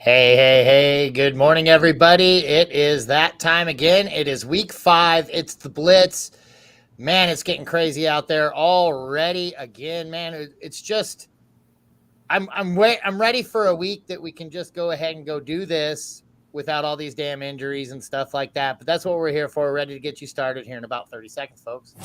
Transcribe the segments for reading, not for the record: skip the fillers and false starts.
Hey, hey, hey, good morning, everybody. It is that time again. It is week 5. It's the Blitz. Man, it's getting crazy out there already again, man. It's just I'm ready for a week that we can just go ahead and go do this without all these damn injuries and stuff like that. But that's what we're here for. We're ready to get you started here in about 30 seconds, folks.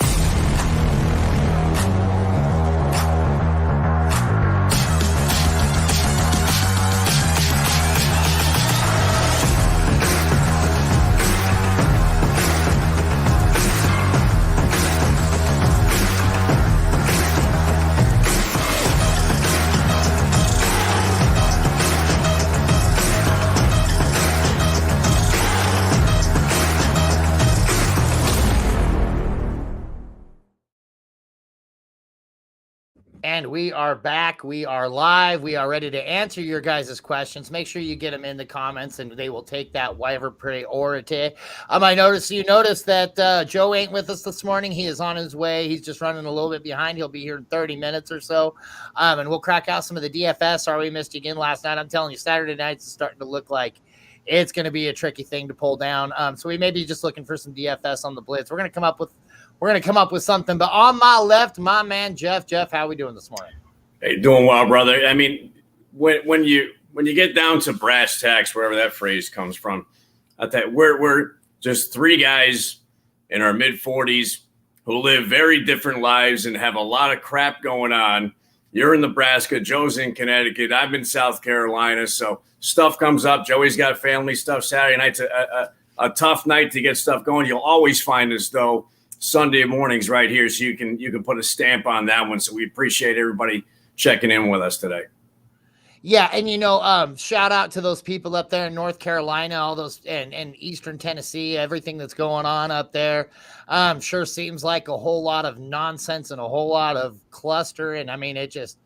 And we are back. We are live. We are ready to answer your guys' questions. Make sure you get them in the comments, and they will take that whatever priority. I noticed that Joe ain't with us this morning. He is on his way. He's just running a little bit behind. He'll be here in 30 minutes or so. And we'll crack out some of the DFS. Sorry we missed you again last night. I'm telling you, Saturday nights is starting to look like it's going to be a tricky thing to pull down. So we may be just looking for some DFS on the Blitz. We're going to come up with something. But on my left, my man Jeff. Jeff, how are we doing this morning? Hey, doing well, brother. I mean, when you get down to brass tacks, wherever that phrase comes from, I think we're just three guys in our mid-40s who live very different lives and have a lot of crap going on. You're in Nebraska, Joe's in Connecticut, I'm in South Carolina, so stuff comes up. Joey's got family stuff. Saturday night's a tough night to get stuff going. You'll always find us though Sunday mornings right here, so you can put a stamp on that one. So we appreciate everybody checking in with us today. Yeah, and shout out to those people up there in North Carolina, all those and Eastern Tennessee, everything that's going on up there. Sure seems like a whole lot of nonsense and a whole lot of cluster. And I mean, it just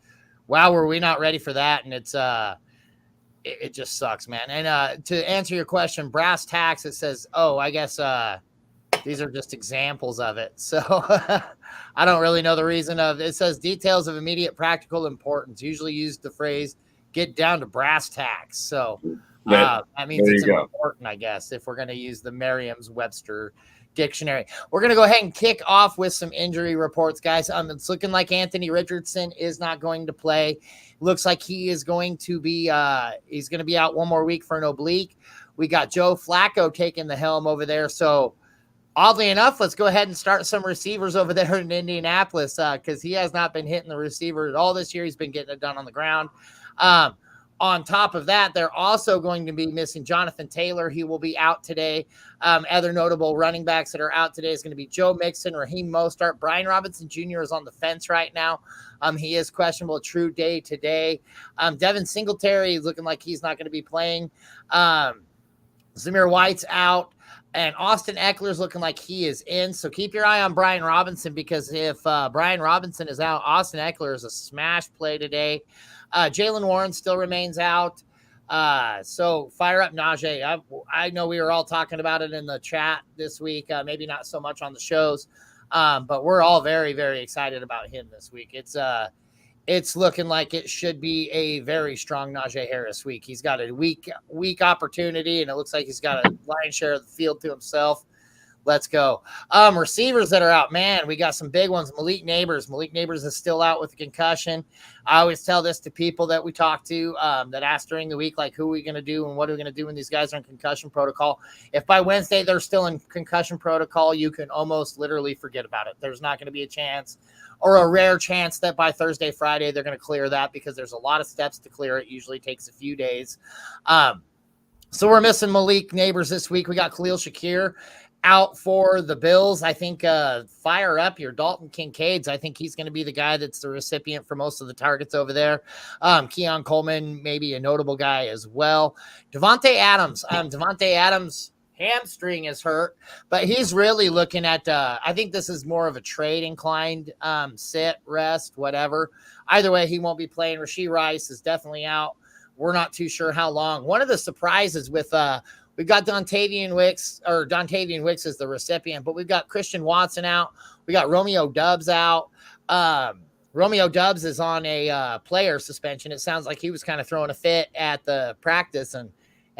were we not ready for that? And it just sucks, man. And to answer your question, brass tacks, it says, I guess these are just examples of it. So I don't really know the reason of it. Says details of immediate practical importance, usually used the phrase get down to brass tacks. So that means it's important, I guess, if we're going to use the Merriam-Webster dictionary. We're going to go ahead and kick off with some injury reports, guys. It's looking like Anthony Richardson is not going to play. Looks like he is going to be he's going to be out one more week for an oblique. We got Joe Flacco taking the helm over there. So oddly enough, let's go ahead and start some receivers over there in Indianapolis because he has not been hitting the receiver at all this year. He's been getting it done on the ground. On top of that, they're also going to be missing Jonathan Taylor. He will be out today. Other notable running backs that are out today is going to be Joe Mixon, Raheem Mostert. Brian Robinson Jr. is on the fence right now. He is questionable, true day today. Devin Singletary is looking like he's not going to be playing. Zamir White's out. And Austin Eckler's looking like he is in. So keep your eye on Brian Robinson because if Brian Robinson is out, Austin Eckler is a smash play today. Jaylen Warren still remains out. So fire up Najee. I know we were all talking about it in the chat this week. Maybe not so much on the shows, but we're all very, very excited about him this week. It's looking like it should be a very strong Najee Harris week. He's got a weak opportunity, and it looks like he's got a lion's share of the field to himself. Let's go. Receivers that are out, man, we got some big ones. Malik Neighbors. Malik Neighbors is still out with a concussion. I always tell this to people that we talk to that ask during the week, like, who are we going to do and what are we going to do when these guys are in concussion protocol? If by Wednesday they're still in concussion protocol, you can almost literally forget about it. There's not going to be a chance or a rare chance that by Thursday, Friday, they're going to clear that because there's a lot of steps to clear it. Usually takes a few days. So we're missing Malik Neighbors this week. We got Khalil Shakir out for the Bills. I think fire up your Dalton Kincaids. I think he's going to be the guy that's the recipient for most of the targets over there. Keon Coleman, maybe a notable guy as well. Devontae Adams. Devontae Adams' hamstring is hurt, but he's really looking at, I think this is more of a trade inclined sit, rest, whatever. Either way, he won't be playing. Rashee Rice is definitely out. We're not too sure how long. One of the surprises with we've got Dontavian Wicks is the recipient, but we've got Christian Watson out. We got Romeo Doubs out. Romeo Dubs is on a player suspension. It sounds like he was kind of throwing a fit at the practice, and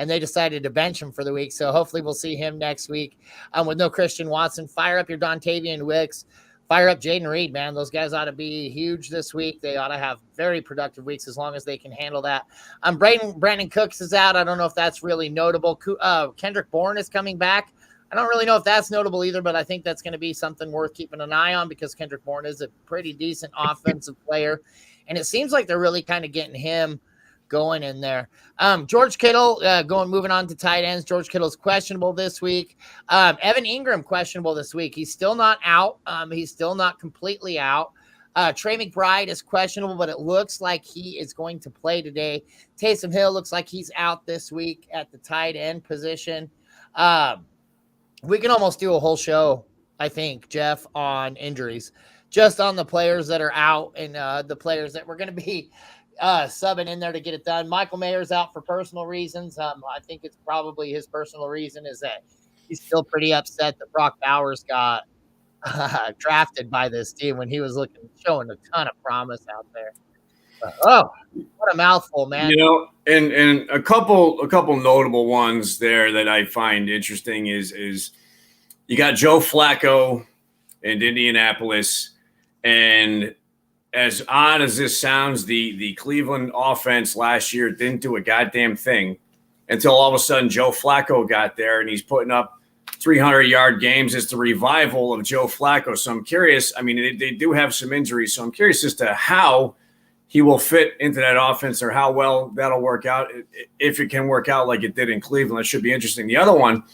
they decided to bench him for the week. So hopefully we'll see him next week with no Christian Watson. Fire up your Dontavian Wicks. Fire up Jaden Reed, man. Those guys ought to be huge this week. They ought to have very productive weeks as long as they can handle that. Brandon Cooks is out. I don't know if that's really notable. Kendrick Bourne is coming back. I don't really know if that's notable either, but I think that's going to be something worth keeping an eye on because Kendrick Bourne is a pretty decent offensive player. And it seems like they're really kind of getting him going in there. George Kittle moving on to tight ends. George Kittle's questionable this week. Evan Ingram questionable this week. He's still not out. He's still not completely out. Trey McBride is questionable, but it looks like he is going to play today. Taysom Hill looks like he's out this week at the tight end position. We can almost do a whole show, I think, Jeff, on injuries, just on the players that are out and the players that we're going to be subbing in there to get it done. Michael Mayer's out for personal reasons. I think it's probably his personal reason is that he's still pretty upset that Brock Bowers got drafted by this team when he was showing a ton of promise out there. Oh, what a mouthful, man. And a couple notable ones there that I find interesting is you got Joe Flacco in Indianapolis, and as odd as this sounds, the Cleveland offense last year didn't do a goddamn thing until all of a sudden Joe Flacco got there and he's putting up 300-yard games. It's the revival of Joe Flacco. So I'm curious. I mean, they do have some injuries, so I'm curious as to how he will fit into that offense or how well that'll work out. If it can work out like it did in Cleveland, it should be interesting. The other one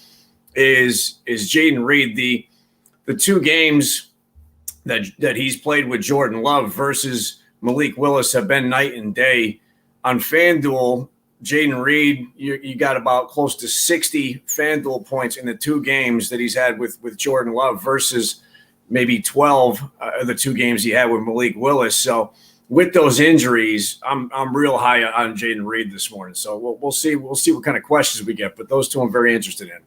is Jaden Reed. The two games that he's played with Jordan Love versus Malik Willis have been night and day. On FanDuel, Jaden Reed, you got about close to 60 FanDuel points in the two games that he's had with Jordan Love versus maybe 12 of the two games he had with Malik Willis. So with those injuries, I'm real high on Jaden Reed this morning. So we'll see what kind of questions we get. But those two I'm very interested in.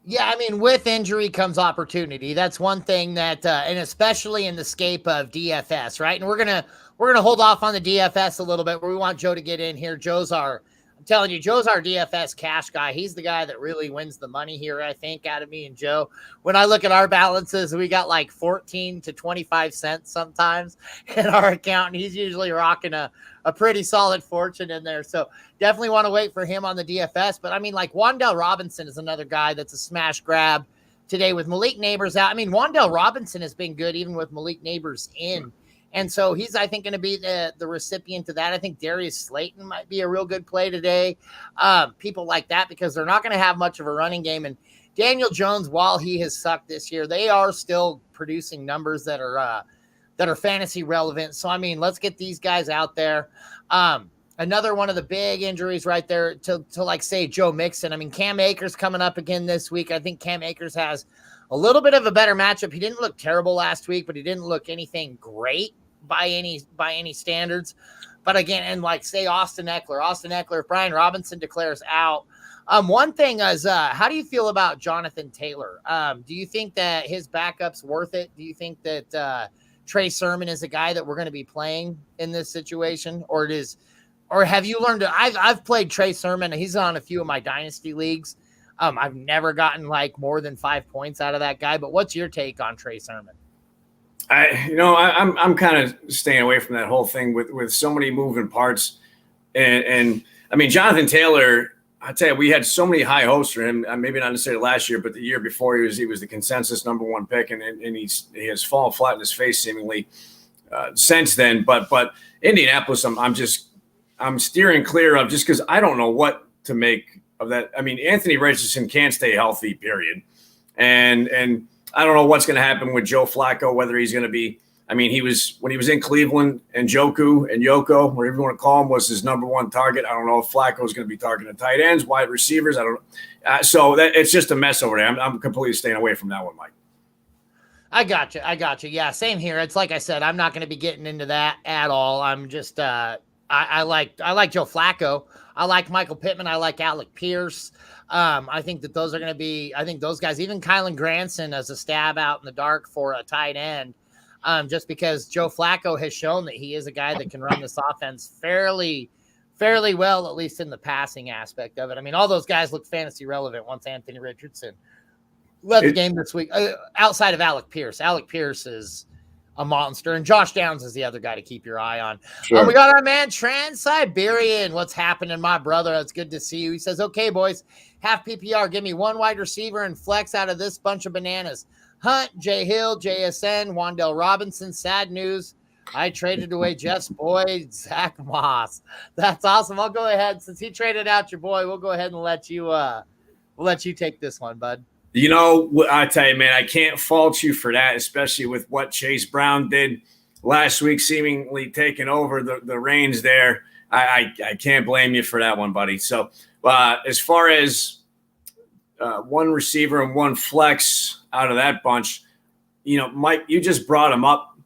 Yeah, I mean, with injury comes opportunity. That's one thing that, and especially in the scape of DFS, right? And we're gonna hold off on the DFS a little bit. We want Joe to get in here. I'm telling you, Joe's our DFS cash guy. He's the guy that really wins the money here, I think, out of me and Joe. When I look at our balances, we got like 14 to 25 cents sometimes in our account, and he's usually rocking a pretty solid fortune in there. So definitely want to wait for him on the DFS. But I mean, like Wan'Dale Robinson is another guy that's a smash grab today with Malik Neighbors out. I mean, Wan'Dale Robinson has been good even with Malik Neighbors in. And so he's, I think, going to be the recipient of that. I think Darius Slayton might be a real good play today. People like that because they're not going to have much of a running game. And Daniel Jones, while he has sucked this year, they are still producing numbers that are fantasy relevant. So, I mean, let's get these guys out there. Another one of the big injuries right there to like, say, Joe Mixon. I mean, Cam Akers coming up again this week. I think Cam Akers has a little bit of a better matchup. He didn't look terrible last week, but he didn't look anything great by any standards. But again, and like say Austin Eckler, if Brian Robinson declares out. One thing is, how do you feel about Jonathan Taylor? Do you think that his backup's worth it? Do you think that Trey Sermon is a guy that we're going to be playing in this situation, or have you learned to? I've played Trey Sermon. He's on a few of my dynasty leagues. I've never gotten like more than 5 points out of that guy. But what's your take on Trey Sermon? I'm kind of staying away from that whole thing with so many moving parts. And I mean, Jonathan Taylor, I tell you, we had so many high hopes for him. Maybe not necessarily last year, but the year before he was the consensus number one pick, and he has fallen flat in his face seemingly since then. But Indianapolis, I'm steering clear of just because I don't know what to make of that. I mean, Anthony Richardson can't stay healthy, period. And I don't know what's going to happen with Joe Flacco, whether he's going to be – I mean, when he was in Cleveland, and Njoku and Yoko, whatever you want to call him, was his number one target. I don't know if Flacco is going to be targeting tight ends, wide receivers. I don't know. So it's just a mess over there. I'm completely staying away from that one, Mike. I got you. Yeah, same here. It's like I said, I'm not going to be getting into that at all. I'm just I like Joe Flacco. I like Michael Pittman. I like Alec Pierce. I think that those are going to be – I think those guys, even Kylan Granson as a stab out in the dark for a tight end, just because Joe Flacco has shown that he is a guy that can run this offense fairly well, at least in the passing aspect of it. I mean, all those guys look fantasy relevant once Anthony Richardson left the game this week, outside of Alec Pierce. Alec Pierce is a monster, and Josh Downs is the other guy to keep your eye on. Sure. We got our man Trans-Siberian. What's happening, my brother? It's good to see you. He says, okay, boys, half PPR. Give me one wide receiver and flex out of this bunch of bananas. Hunt, Jay Hill, JSN, Wan'Dale Robinson. Sad news. I traded away Jeff's boy, Zach Moss. That's awesome. I'll go ahead. Since he traded out your boy, we'll go ahead and let you take this one, bud. You know, I tell you, man, I can't fault you for that, especially with what Chase Brown did last week, seemingly taking over the reins there. I can't blame you for that one, buddy. So as far as one receiver and one flex out of that bunch, you know, Mike, you just brought him up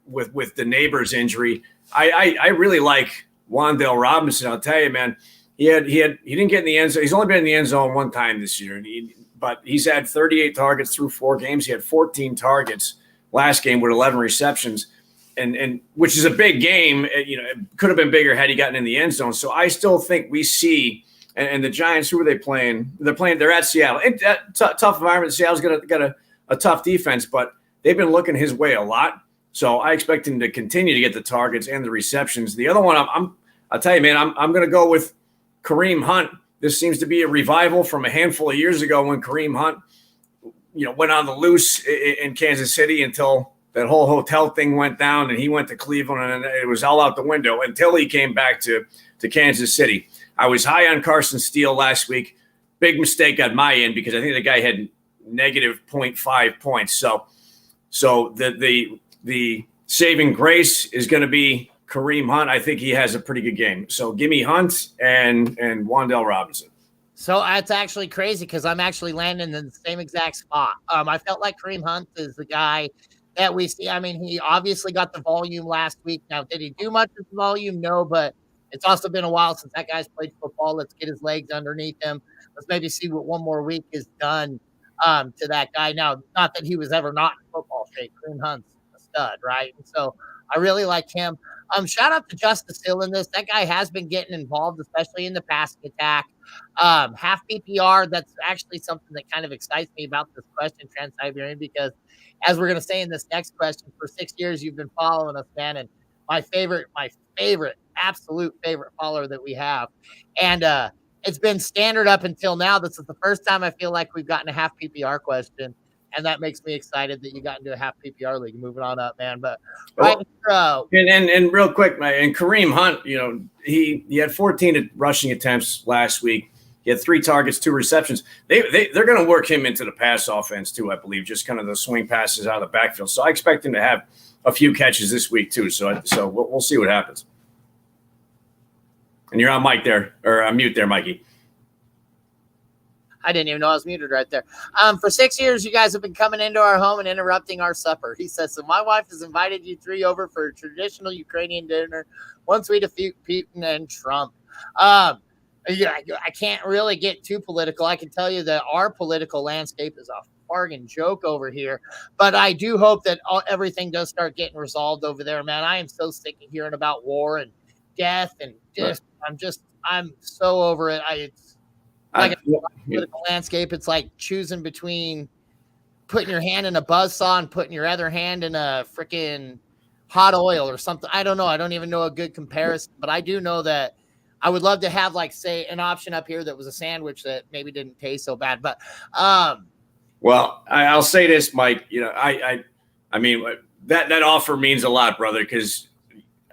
with the neighbor's injury. I really like Wan'Dale Robinson. I'll tell you, man, he didn't get in the end zone. He's only been in the end zone one time this year, but he's had 38 targets through 4 games. He had 14 targets last game with 11 receptions, and which is a big game. You know, it could have been bigger had he gotten in the end zone. So I still think we see. And the Giants, who are they playing? They're at Seattle. Tough environment. Seattle's got a tough defense, but they've been looking his way a lot. So I expect him to continue to get the targets and the receptions. The other one, I'll tell you, man, I'm going to go with Kareem Hunt. This seems to be a revival from a handful of years ago when Kareem Hunt, you know, went on the loose in Kansas City until that whole hotel thing went down and he went to Cleveland and it was all out the window until he came back to Kansas City. I was high on Carson Steele last week. Big mistake on my end because I think the guy had negative 0.5 points. So the saving grace is going to be Kareem Hunt. I think he has a pretty good game. So give me Hunt and Wan'Dale Robinson. So that's actually crazy because I'm actually landing in the same exact spot. I felt like Kareem Hunt is the guy that we see. I mean, he obviously got the volume last week. Now, did he do much of the volume? No, but it's also been a while since that guy's played football. Let's get his legs underneath him. Let's maybe see what one more week is done to that guy. Now, not that he was ever not in football shape. Kareem Hunt's a stud, right? And so I really like him. Shout out to Justice Hill in this. That guy has been getting involved, especially in the passing attack. Half PPR, that's actually something that kind of excites me about this question, Trans-Siberian, because as we're going to say in this next question, for 6 years you've been following us, man, and my favorite, absolute favorite follower that we have. And it's been standard up until now. This is the first time I feel like we've gotten a half PPR question. And that makes me excited that you got into a half PPR league. Moving on up, man. But right, and real quick, man, and Kareem Hunt, you know, he had 14 rushing attempts last week. He had 3 targets, 2 receptions. They're going to work him into the pass offense too, I believe, just kind of the swing passes out of the backfield. So I expect him to have a few catches this week too. So we'll see what happens. And you're on mic there, or on mute there, Mikey. I didn't even know I was muted right there. For 6 years, you guys have been coming into our home and interrupting our supper. He says, so my wife has invited you 3 over for a traditional Ukrainian dinner, one sweet of Putin and Trump. Yeah, I can't really get too political. I can tell you that our political landscape is a bargain joke over here, but I do hope that everything does start getting resolved over there, man. I am so sick of hearing about war and death and I'm so over it. It's like a political landscape. It's like choosing between putting your hand in a buzzsaw and putting your other hand in a freaking hot oil or something. I don't know. I don't even know a good comparison, but I do know that I would love to have, like, say, an option up here that was a sandwich that maybe didn't taste so bad. But well, I'll say this, Mike. You know, I mean that offer means a lot, brother, because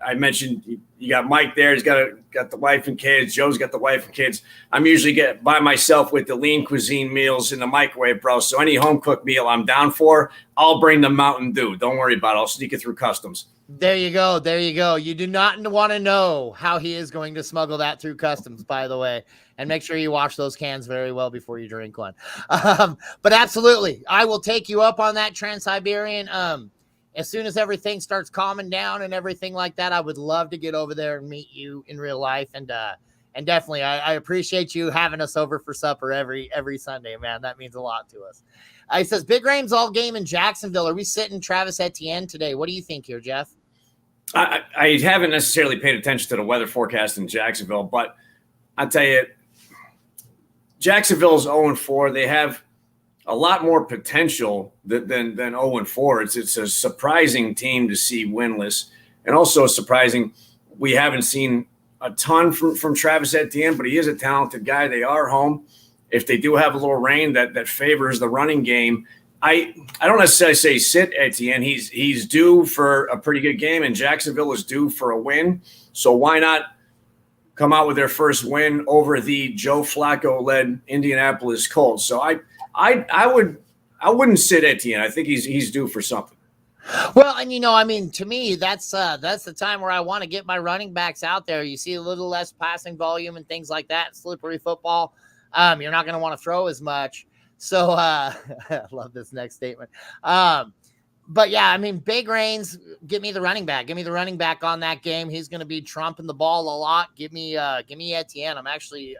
I mentioned you got Mike there. He's got the wife and kids. Joe's got the wife and kids. I'm usually get by myself with the lean cuisine meals in the microwave, bro. So any home cooked meal I'm down for, I'll bring the Mountain Dew. Don't worry about it. I'll sneak it through customs. There you go. There you go. You do not want to know how he is going to smuggle that through customs, by the way. And make sure you wash those cans very well before you drink one. But absolutely, I will take you up on that, Trans-Siberian. As soon as everything starts calming down and everything like that, I would love to get over there and meet you in real life and And definitely, I appreciate you having us over for supper every Sunday, man. That means a lot to us. He says, big rain's all game in Jacksonville. Are we sitting Travis Etienne today? What do you think here, Jeff? I haven't necessarily paid attention to the weather forecast in Jacksonville, but I'll tell you, Jacksonville's 0-4. They have a lot more potential than 0-4. It's a surprising team to see winless, and also surprising we haven't seen a ton from Travis Etienne, but he is a talented guy. They are home. If they do have a little rain, that favors the running game. I don't necessarily say sit Etienne. He's due for a pretty good game, and Jacksonville is due for a win. So why not come out with their first win over the Joe Flacco-led Indianapolis Colts? So I wouldn't sit Etienne. I think he's due for something. Well, and to me, that's the time where I want to get my running backs out there. You see a little less passing volume and things like that. Slippery football. You're not going to want to throw as much. So I love this next statement. But yeah, big rains. Give me the running back. Give me the running back on that game. He's going to be trumping the ball a lot. Give me Etienne. I'm actually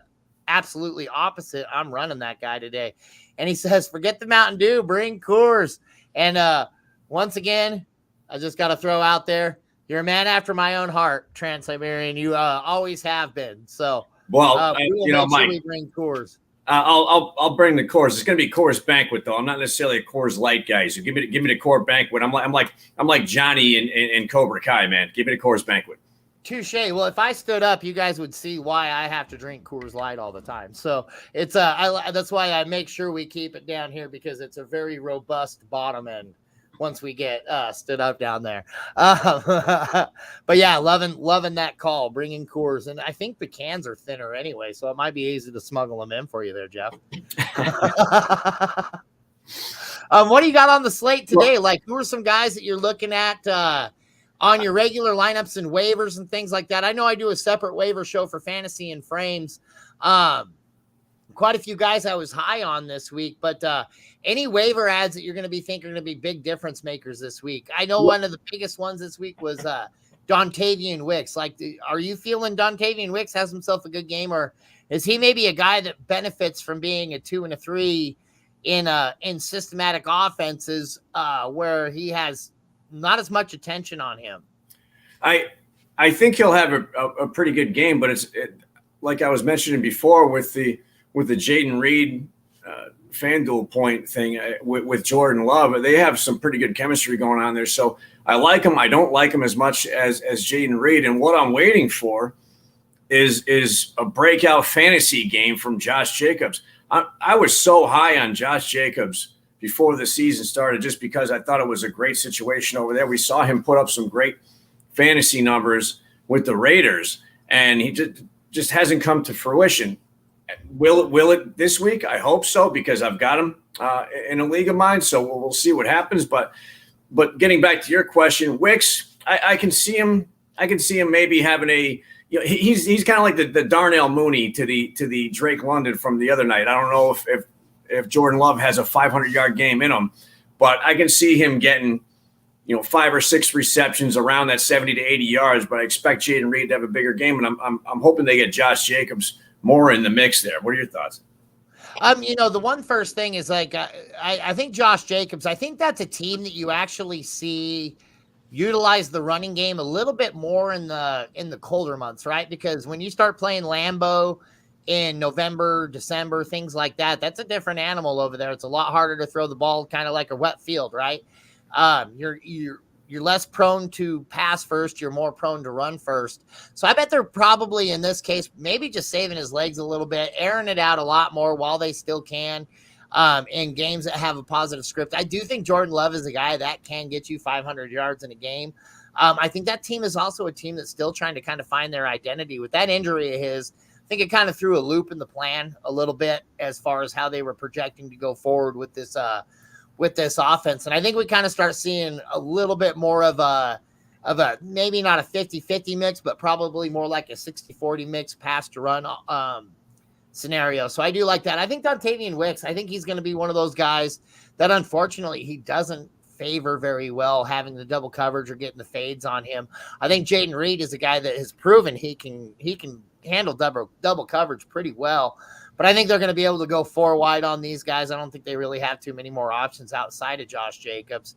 absolutely opposite. I'm running that guy today. And he says, forget the Mountain Dew, bring Coors. And once again, I just got to throw out there, you're a man after my own heart, Trans-Siberian. You always have been. So, Mike, we bring Coors. I'll bring the Coors. It's going to be Coors Banquet, though. I'm not necessarily a Coors Light guy. So give me the Coors Banquet. I'm like Johnny in Cobra Kai, man. Give me the Coors Banquet. Touche. Well, if I stood up, you guys would see why I have to drink Coors Light all the time. So it's that's why I make sure we keep it down here, because it's a very robust bottom end once we get stood up down there. But yeah, loving that call, bringing Coors. And I think the cans are thinner anyway, so it might be easy to smuggle them in for you there, Jeff. What do you got on the slate today? Like, who are some guys that you're looking at on your regular lineups and waivers and things like that? I know I do a separate waiver show for fantasy and frames. Quite a few guys I was high on this week, but any waiver ads that you're going to be thinking are going to be big difference makers this week? I know one of the biggest ones this week was Dontavian Wicks. Like, are you feeling Dontavian Wicks has himself a good game, or is he maybe a guy that benefits from being a 2 and a 3 in systematic offenses where he has not as much attention on him? I think he'll have a pretty good game, but it's like I was mentioning before with the Jaden Reed FanDuel point thing with Jordan Love. They have some pretty good chemistry going on there. So I like him. I don't like him as much as Jaden Reed. And what I'm waiting for is a breakout fantasy game from Josh Jacobs. I was so high on Josh Jacobs before the season started, just because I thought it was a great situation over there. We saw him put up some great fantasy numbers with the Raiders, and he just hasn't come to fruition. Will it this week? I hope so, because I've got him in a league of mine. So we'll see what happens. But getting back to your question, Wicks, I can see him. I can see him maybe having a. He's kind of like the Darnell Mooney to the Drake London from the other night. I don't know if Jordan Love has a 500-yard game in him, but I can see him getting 5 or 6 receptions around that 70 to 80 yards. But I expect Jaden Reed to have a bigger game, and I'm hoping they get Josh Jacobs more in the mix there. What are your thoughts? The one first thing is, like, I think Josh Jacobs, I think that's a team that you actually see utilize the running game a little bit more in the colder months, right? Because when you start playing Lambeau in November, December, things like that, that's a different animal over there. It's a lot harder to throw the ball, kind of like a wet field, right? You're less prone to pass first. You're more prone to run first. So I bet they're probably, in this case, maybe just saving his legs a little bit, airing it out a lot more while they still can in games that have a positive script. I do think Jordan Love is a guy that can get you 500 yards in a game. I think that team is also a team that's still trying to kind of find their identity. With that injury of his, I think it kind of threw a loop in the plan a little bit as far as how they were projecting to go forward with this offense. And I think we kind of start seeing a little bit more of a maybe not a 50-50 mix, but probably more like a 60-40 mix pass to run scenario. So I do like that. I think Dontavian Wicks, I think he's going to be one of those guys that unfortunately he doesn't favor very well having the double coverage or getting the fades on him. I think Jaden Reed is a guy that has proven he can handle double coverage pretty well. But I think they're going to be able to go 4 wide on these guys. I don't think they really have too many more options outside of Josh Jacobs.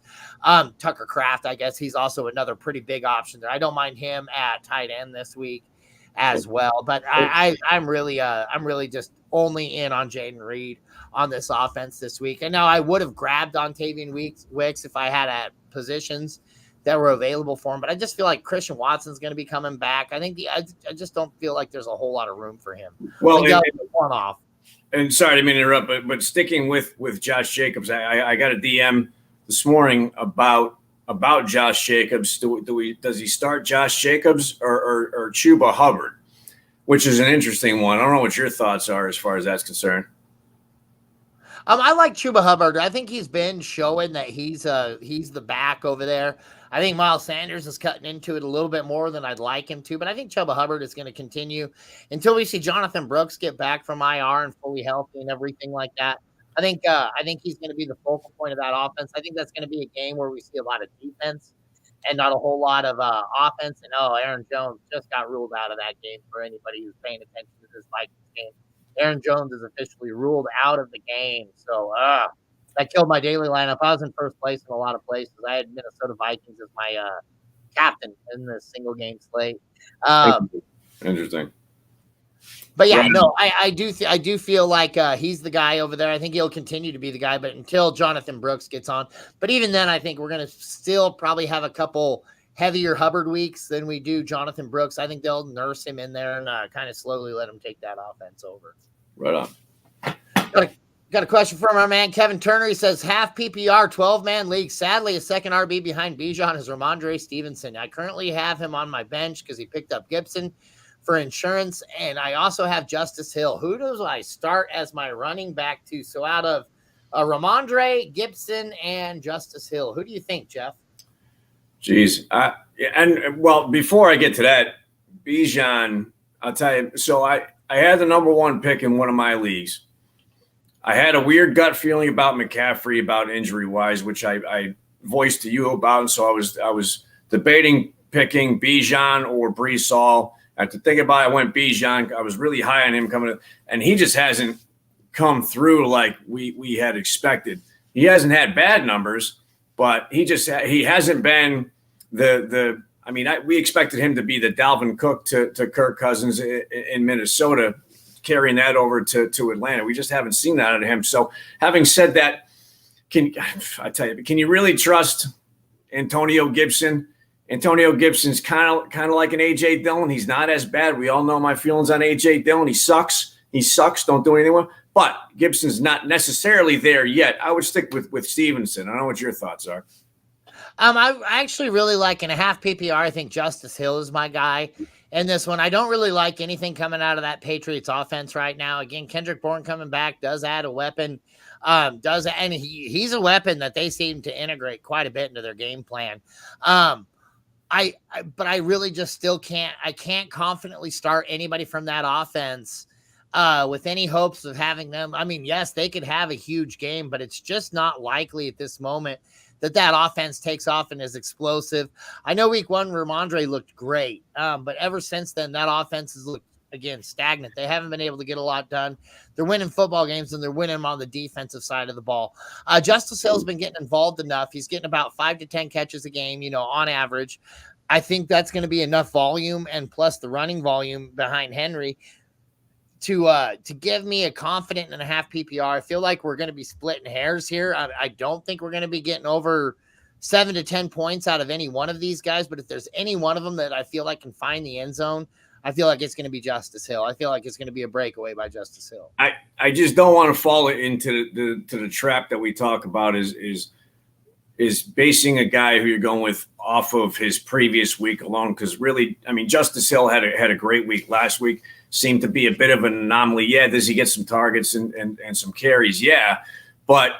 Tucker Kraft, I guess he's also another pretty big option there. I don't mind him at tight end this week as well. But I'm really just only in on Jaden Reed on this offense this week. And now I would have grabbed Dontavian Wicks if I had positions that were available for him. But I just feel like Christian Watson's going to be coming back. I just don't feel like there's a whole lot of room for him. Well, one off. And sorry, I didn't mean to interrupt, but sticking with Josh Jacobs, I got a DM this morning about Josh Jacobs. Does he start Josh Jacobs or Chuba Hubbard, which is an interesting one. I don't know what your thoughts are as far as that's concerned. I like Chuba Hubbard. I think he's been showing that he's the back over there. I think Miles Sanders is cutting into it a little bit more than I'd like him to, but I think Chuba Hubbard is going to continue until we see Jonathan Brooks get back from IR and fully healthy and everything like that. I think he's going to be the focal point of that offense. I think that's going to be a game where we see a lot of defense and not a whole lot of offense. And Aaron Jones just got ruled out of that game for anybody who's paying attention to this Vikings game. Aaron Jones is officially ruled out of the game. So that killed my daily lineup. I was in first place in a lot of places. I had Minnesota Vikings as my captain in this single game slate. Interesting. But yeah, no, I do feel like he's the guy over there. I think he'll continue to be the guy, but until Jonathan Brooks gets on. But even then, I think we're going to still probably have a couple heavier Hubbard weeks than we do Jonathan Brooks. I think they'll nurse him in there and kind of slowly let him take that offense over. Right on. Got a question from our man Kevin Turner. He says, half PPR, 12-man league. Sadly, a second RB behind Bijan is Ramondre Stevenson. I currently have him on my bench because he picked up Gibson for insurance, and I also have Justice Hill. Who do I start as my running back to? So out of Ramondre, Gibson, and Justice Hill, who do you think, Jeff? Jeez. Well, before I get to that, Bijan, I'll tell you. So I had the number 1 pick in one of my leagues. I had a weird gut feeling about McCaffrey, about injury-wise, which I voiced to you about. And so I was debating picking Bijan or Breece Hall. After thinking about it, I went Bijan. I was really high on him coming in, and he just hasn't come through like we had expected. He hasn't had bad numbers, but he hasn't been the I mean, we expected him to be the Dalvin Cook to Kirk Cousins in Minnesota, carrying that over to Atlanta. We just haven't seen that out of him. So having said that, can you really trust Antonio Gibson? Antonio Gibson's kind of like an A.J. Dillon. He's not as bad. We all know my feelings on A.J. Dillon. He sucks. Don't do anything with him. But Gibson's not necessarily there yet. I would stick with Stevenson. I don't know what your thoughts are. I actually really like in a half PPR. I think Justice Hill is my guy in this one. I don't really like anything coming out of that Patriots offense right now. Again, Kendrick Bourne coming back does add a weapon. And he's a weapon that they seem to integrate quite a bit into their game plan. But I really just still can't confidently start anybody from that offense with any hopes of having them. I mean, yes, they could have a huge game, but it's just not likely at this moment that offense takes off and is explosive. I know week 1, Ramondre looked great, but ever since then, that offense has looked, again, stagnant. They haven't been able to get a lot done. They're winning football games, and they're winning them on the defensive side of the ball. Justice Hill's been getting involved enough. He's getting about 5 to 10 catches a game, on average. I think that's going to be enough volume, and plus the running volume behind Henry to give me a confident and a half PPR. I feel like we're going to be splitting hairs here. I don't think we're going to be getting over 7 to 10 points out of any one of these guys, but if there's any one of them that I feel like can find the end zone, I feel like it's going to be Justice Hill. I feel like it's going to be a breakaway by Justice Hill. I just don't want to fall into the trap that we talk about is basing a guy who you're going with off of his previous week alone. Because really, I mean, Justice Hill had a great week last week. Seemed to be a bit of an anomaly. Yeah, does he get some targets and some carries? Yeah, but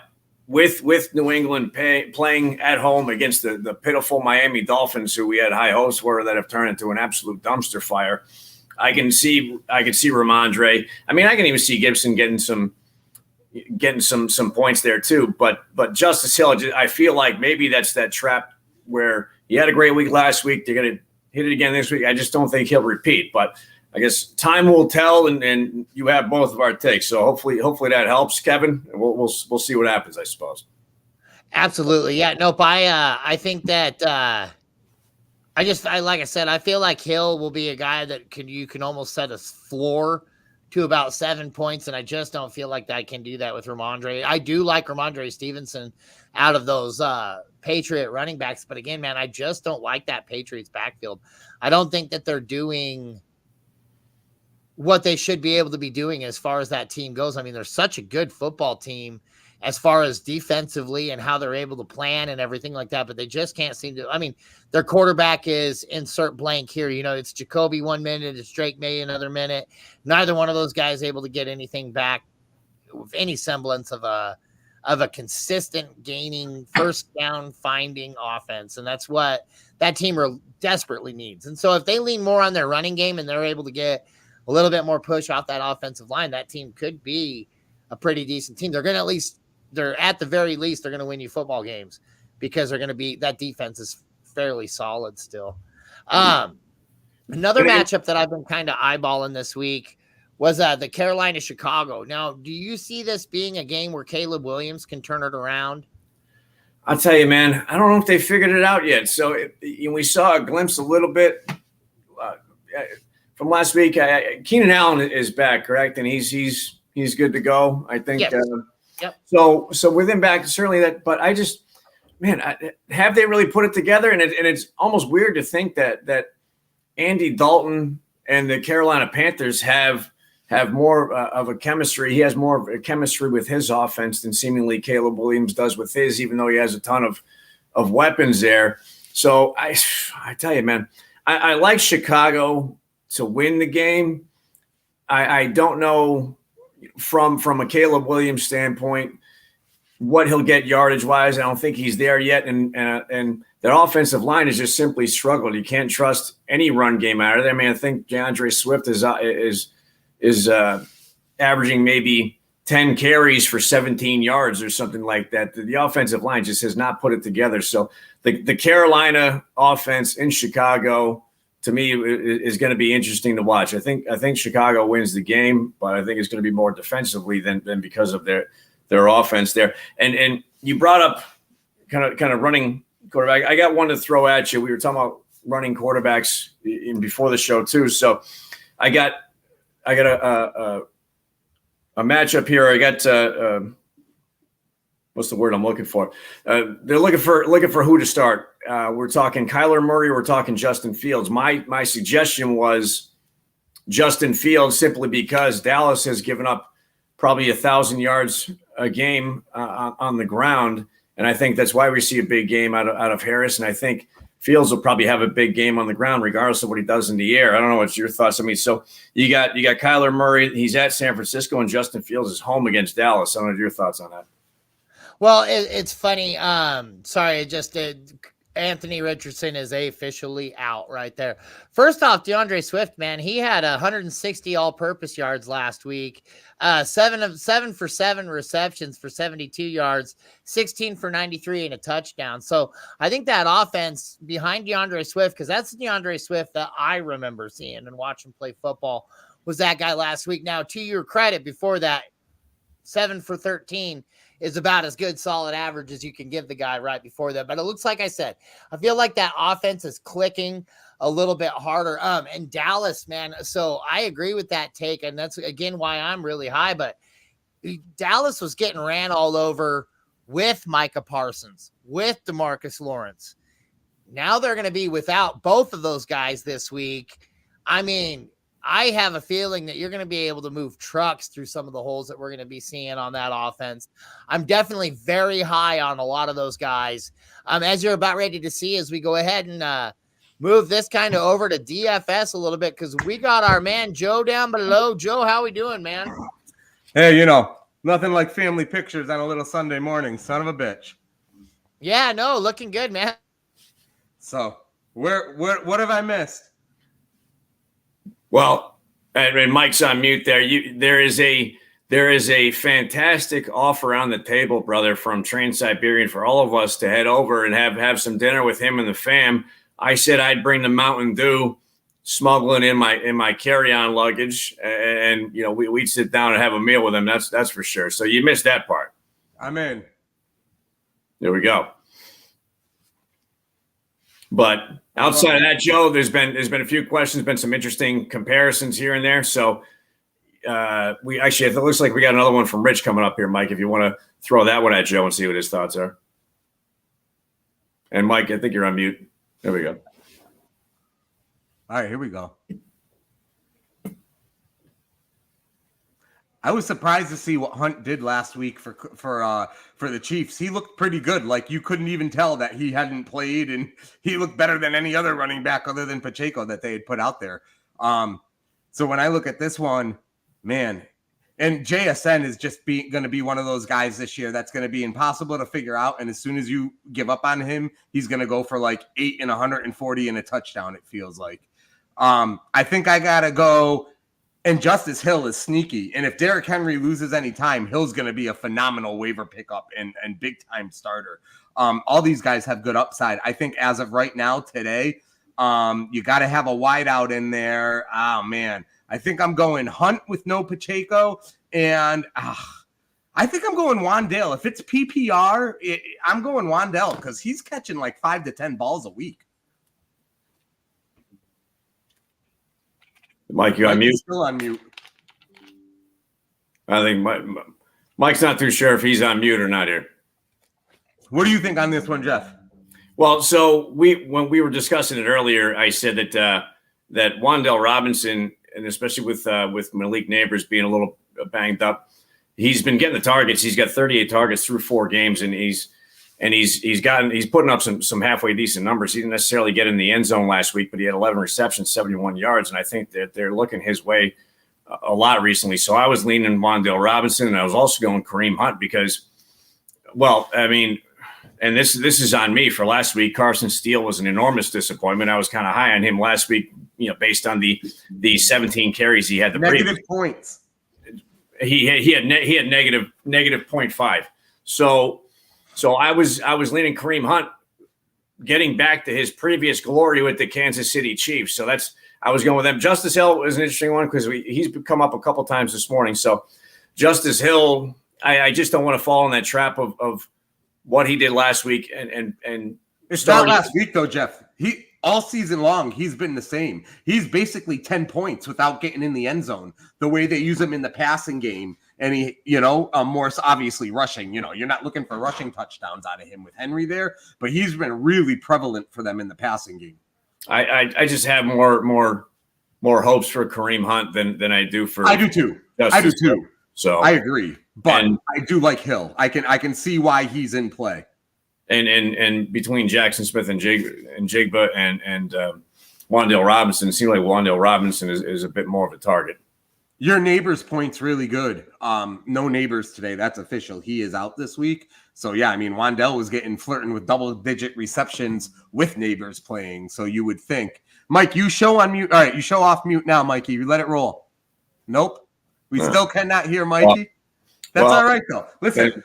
with New England playing at home against the pitiful Miami Dolphins, who we had high hopes for, that have turned into an absolute dumpster fire, I can see Ramondre. I mean, I can even see Gibson getting some getting some points there too. But Justice Hill, I feel like maybe that's that trap where he had a great week last week. They're going to hit it again this week. I just don't think he'll repeat. But I guess time will tell, and you have both of our takes. So hopefully that helps, Kevin. We'll see what happens, I suppose. Absolutely, yeah. Nope. I think that like I said, I feel like Hill will be a guy that you can almost set a floor to about 7 points, and I just don't feel like I can do that with Ramondre. I do like Ramondre Stevenson out of those Patriot running backs, but again, man, I just don't like that Patriots backfield. I don't think that they're doing what they should be able to be doing as far as that team goes. I mean, they're such a good football team as far as defensively and how they're able to plan and everything like that, but they just can't seem to. I mean, their quarterback is insert blank here. It's Jacoby 1 minute, it's Drake May another minute. Neither one of those guys able to get anything back with any semblance of a consistent gaining first down finding offense. And that's what that team desperately needs. And so if they lean more on their running game and they're able to get a little bit more push off that offensive line, that team could be a pretty decent team. They're at the very least, they're going to win you football games because they're going to be, that defense is fairly solid still. Another matchup that I've been kind of eyeballing this week was the Carolina-Chicago. Now, do you see this being a game where Caleb Williams can turn it around? I'll tell you, man, I don't know if they figured it out yet. So we saw a glimpse a little bit from last week. Keenan Allen is back, correct? And he's good to go, I think. Yes. Yep. So with him back, certainly that. But I just, man, have they really put it together? And it's almost weird to think that Andy Dalton and the Carolina Panthers have more of a chemistry. He has more of a chemistry with his offense than seemingly Caleb Williams does with his, even though he has a ton of weapons there. So I tell you, man, I like Chicago to win the game. I don't know from a Caleb Williams standpoint what he'll get yardage wise. I don't think he's there yet, and their offensive line has just simply struggled. You can't trust any run game out of there. I mean, I think DeAndre Swift is averaging maybe 10 carries for 17 yards or something like that. The offensive line just has not put it together. So the Carolina offense in Chicago, to me, is going to be interesting to watch. I think Chicago wins the game, but I think it's going to be more defensively than because of their offense there. And you brought up kind of running quarterback. I got one to throw at you. We were talking about running quarterbacks before the show too. So I got a matchup here. I got what's the word I'm looking for? They're looking for who to start. We're talking Kyler Murray. We're talking Justin Fields. My suggestion was Justin Fields simply because Dallas has given up probably 1,000 yards a game on the ground, and I think that's why we see a big game out of Harris. And I think Fields will probably have a big game on the ground regardless of what he does in the air. I don't know what's your thoughts. I mean, so you got Kyler Murray. He's at San Francisco, and Justin Fields is home against Dallas. I don't know your thoughts on that. Well, it's funny. Sorry, Anthony Richardson is officially out right there. First off, DeAndre Swift, man, he had 160 all-purpose yards last week, 7 for 7 receptions for 72 yards, 16 for 93 and a touchdown. So I think that offense behind DeAndre Swift, because that's DeAndre Swift that I remember seeing and watching play football, was that guy last week. Now, to your credit, before that, 7 for 13 is about as good solid average as you can give the guy right before that. But it looks like I said, I feel like that offense is clicking a little bit harder. And Dallas, man, so I agree with that take. And that's, again, why I'm really high. But Dallas was getting ran all over with Micah Parsons, with DeMarcus Lawrence. Now they're going to be without both of those guys this week. I mean, I have a feeling that you're going to be able to move trucks through some of the holes that we're going to be seeing on that offense. I'm definitely very high on a lot of those guys. As you're about ready to see, as we go ahead and move this kind of over to DFS a little bit, because we got our man Joe down below. Joe, how we doing, man? Hey, nothing like family pictures on a little Sunday morning, son of a bitch. Yeah, no, looking good, man. So what have I missed? Well, and Mike's on mute there. There is a There is a fantastic offer on the table, brother, from Trans-Siberian for all of us to head over and have some dinner with him and the fam. I said I'd bring the Mountain Dew, smuggle it in my carry-on luggage, and we'd sit down and have a meal with him. That's for sure. So you missed that part. I'm in. There we go. But outside of that, Joe, there's been a few questions, been some interesting comparisons here and there. So it looks like we got another one from Rich coming up here, Mike, if you want to throw that one at Joe and see what his thoughts are. And Mike, I think you're on mute. There we go. All right, here we go. I was surprised to see what Hunt did last week for the Chiefs. He looked pretty good. Like, you couldn't even tell that he hadn't played, and he looked better than any other running back other than Pacheco that they had put out there. So when I look at this one, man, and JSN is just going to be one of those guys this year that's going to be impossible to figure out. And as soon as you give up on him, he's going to go for like 8 and 140 and a touchdown, it feels like. I think I got to go. And Justice Hill is sneaky. And if Derrick Henry loses any time, Hill's going to be a phenomenal waiver pickup and big-time starter. All these guys have good upside. I think as of right now, today, you got to have a wideout in there. Oh, man. I think I'm going Hunt with no Pacheco. And I think I'm going Wandale. If it's PPR, I'm going Wandale because he's catching like 5 to 10 balls a week. Mike, you on mute? Still on mute. I think Mike's not too sure if he's on mute or not here. What do you think on this one, Jeff? Well, so when we were discussing it earlier, I said that Wan'Dale Robinson, and especially with Malik Neighbors being a little banged up, he's been getting the targets. He's got 38 targets through 4 games, and he's putting up some halfway decent numbers. He didn't necessarily get in the end zone last week, but he had 11 receptions, 71 yards, and I think that they're looking his way a lot recently. So I was leaning Wan'Dale Robinson, and I was also going Kareem Hunt because, well, I mean, and this is on me for last week. Carson Steele was an enormous disappointment. I was kind of high on him last week, based on the 17 carries he had. The negative points. He had negative 0.5. So I was leaning Kareem Hunt, getting back to his previous glory with the Kansas City Chiefs. So I was going with them. Justice Hill was an interesting one because he's come up a couple times this morning. So Justice Hill, I just don't want to fall in that trap of what he did last week. And it's not last week though, Jeff. He all season long he's been the same. He's basically 10 points without getting in the end zone. The way they use him in the passing game. And he, more obviously rushing, you're not looking for rushing touchdowns out of him with Henry there, but he's been really prevalent for them in the passing game. I just have more hopes for Kareem Hunt than I do for. I do too. I do too. So I agree, but I do like Hill. I can see why he's in play. And between Jackson Smith and Jigba and Wan'Dale Robinson, it seems like Wan'Dale Robinson is a bit more of a target. Your Neighbors point's really good. No Neighbors today. That's official. He is out this week. So, yeah, I mean, Wan'Dale was flirting with double-digit receptions with Neighbors playing. So you would think. Mike, you show on mute. All right, you show off mute now, Mikey. You let it roll. Nope. We still cannot hear Mikey. That's all right, though. Listen,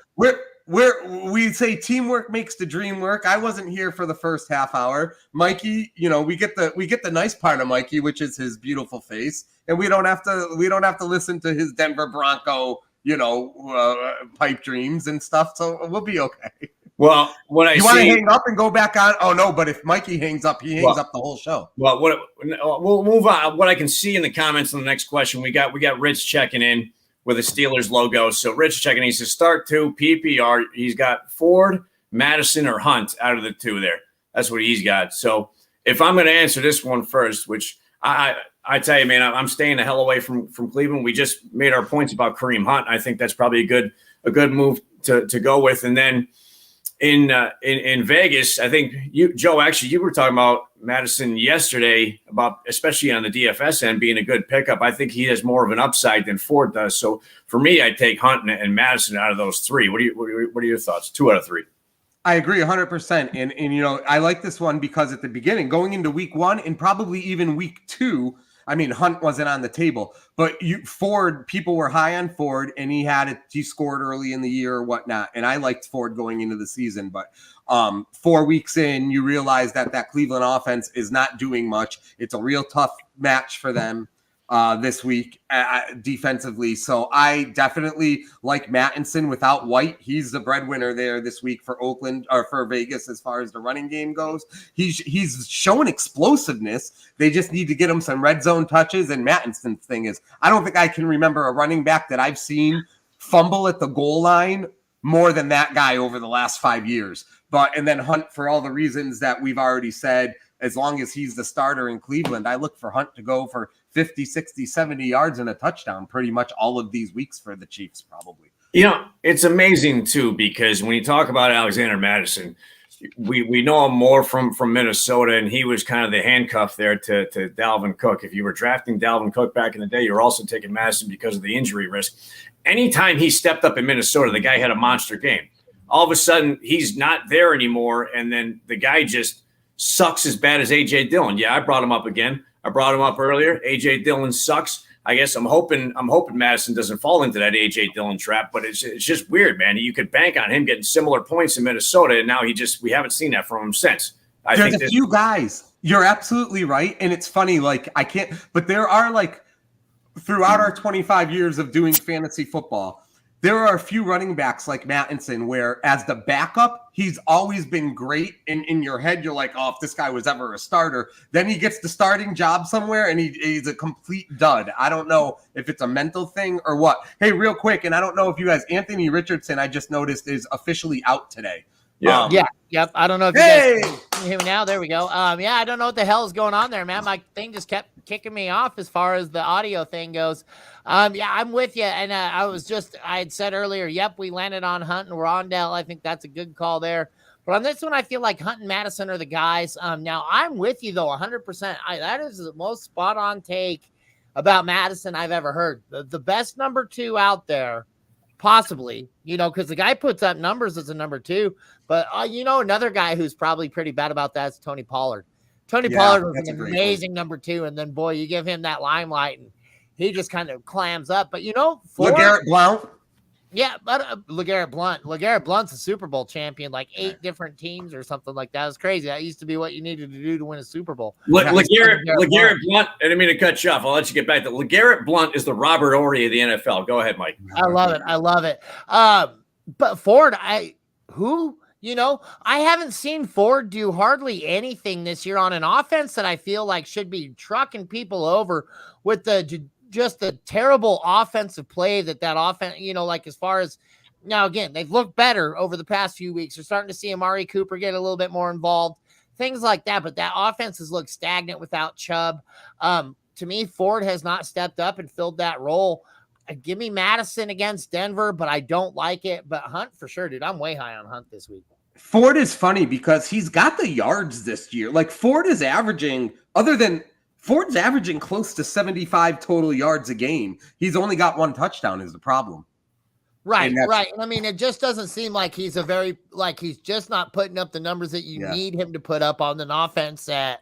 we say teamwork makes the dream work. I wasn't here for the first half hour. Mikey, we get the nice part of Mikey, which is his beautiful face. And we don't have to listen to his Denver Bronco, pipe dreams and stuff. So we'll be okay. Well, what you want to hang up and go back on? Oh no! But if Mikey hangs up, he hangs up the whole show. Well, we'll move on. What I can see in the comments on the next question, we got Rich checking in with a Steelers logo. So Rich checking in. He says start 2 PPR. He's got Ford, Madison, or Hunt out of the 2 there. That's what he's got. So if I'm going to answer this one first, which I tell you, man, I'm staying the hell away from Cleveland. We just made our points about Kareem Hunt. I think that's probably a good move to go with. And then in Vegas, I think Joe, actually, you were talking about Madison yesterday, about especially on the DFS end being a good pickup. I think he has more of an upside than Ford does. So for me, I take Hunt and Madison out of those 3. What are your thoughts? 2 out of 3. I agree 100%. And I like this one because at the beginning, going into week 1 and probably even week 2, I mean, Hunt wasn't on the table, but Ford, people were high on Ford, and he scored early in the year or whatnot. And I liked Ford going into the season, but 4 weeks in, you realize that Cleveland offense is not doing much. It's a real tough match for them this week defensively. So I definitely like Mattinson without White. He's the breadwinner there this week for Oakland or for Vegas as far as the running game goes. He's showing explosiveness. They just need to get him some red zone touches. And Mattinson's thing is, I don't think I can remember a running back that I've seen fumble at the goal line more than that guy over the last 5 years. And then Hunt, for all the reasons that we've already said, as long as he's the starter in Cleveland, I look for Hunt to go for 50, 60, 70 yards and a touchdown pretty much all of these weeks for the Chiefs, probably. It's amazing, too, because when you talk about Alexander Mattison, we know him more from Minnesota, and he was kind of the handcuff there to Dalvin Cook. If you were drafting Dalvin Cook back in the day, you were also taking Mattison because of the injury risk. Anytime he stepped up in Minnesota, the guy had a monster game. All of a sudden, he's not there anymore, and then the guy just sucks as bad as A.J. Dillon. Yeah, I brought him up again. I brought him up earlier. A.J. Dillon sucks. I guess I'm hoping Madison doesn't fall into that A.J. Dillon trap, but it's just weird, man. You could bank on him getting similar points in Minnesota, and now we haven't seen that from him since. There's a few guys. You're absolutely right, and it's funny, but there are, throughout our 25 years of doing fantasy football, there are a few running backs like Mattinson where as the backup, he's always been great. And in your head, you're like, oh, if this guy was ever a starter, then he gets the starting job somewhere and he's a complete dud. I don't know if it's a mental thing or what. Hey, real quick, and I don't know if you guys, Anthony Richardson, I just noticed is officially out today. Yeah. Yep. I don't know if you guys can hear me now. There we go. I don't know what the hell is going on there, man. My thing just kept kicking me off as far as the audio thing goes. I'm with you. And I had said earlier, we landed on Hunt and Rondell. I think that's a good call there. But on this one, I feel like Hunt and Madison are the guys. Now, I'm with you, though, 100%. That is the most spot-on take about Madison I've ever heard. The best number 2 out there, possibly, because the guy puts up numbers as a number 2. But, another guy who's probably pretty bad about that is Tony Pollard. Pollard was an amazing number 2. And then, boy, you give him that limelight, and he just kind of clams up. But, Ford, LeGarrette Blount. Yeah, but LeGarrette Blount. LeGarrette Blount's a Super Bowl champion, 8 different teams or something like that. It was crazy. That used to be what you needed to do to win a Super Bowl. LeGarrette Blount, I didn't mean to cut you off. I'll let you get back to LeGarrette Blount is the Robert Horry of the NFL. Go ahead, Mike. I love it. But Ford, I haven't seen Ford do hardly anything this year on an offense that I feel like should be trucking people over with just the terrible offensive play that offense, as far as now, again, they've looked better over the past few weeks. They're starting to see Amari Cooper get a little bit more involved, things like that. But that offense has looked stagnant without Chubb. To me, Ford has not stepped up and filled that role. Give me Madison against Denver, but I don't like it. But Hunt for sure, dude. I'm way high on Hunt this week. Ford is funny because he's got the yards this year. Ford's averaging close to 75 total yards a game. He's only got 1 touchdown is the problem. Right. I mean, it just doesn't seem like he's he's just not putting up the numbers that you need him to put up on an offense that,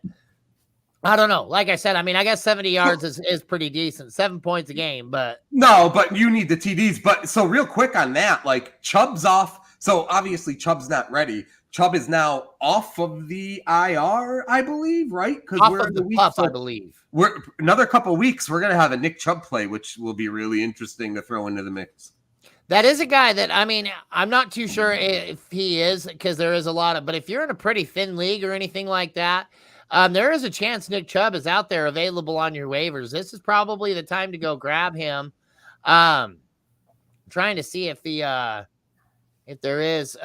I don't know. Like I said, I mean, I guess 70 yards is pretty decent. 7 points a game, but. No, but you need the TDs. But so real quick on that, Chubb's off. So obviously Chubb's not ready. Chubb is now off of the IR, I believe, right? Because we're in the week. I believe. We're another couple of weeks. We're gonna have a Nick Chubb play, which will be really interesting to throw into the mix. That is a guy that, I mean, I'm not too sure if he is, because there is a lot of, but if you're in a pretty thin league or anything like that, there is a chance Nick Chubb is out there available on your waivers. This is probably the time to go grab him. Trying to see if there is,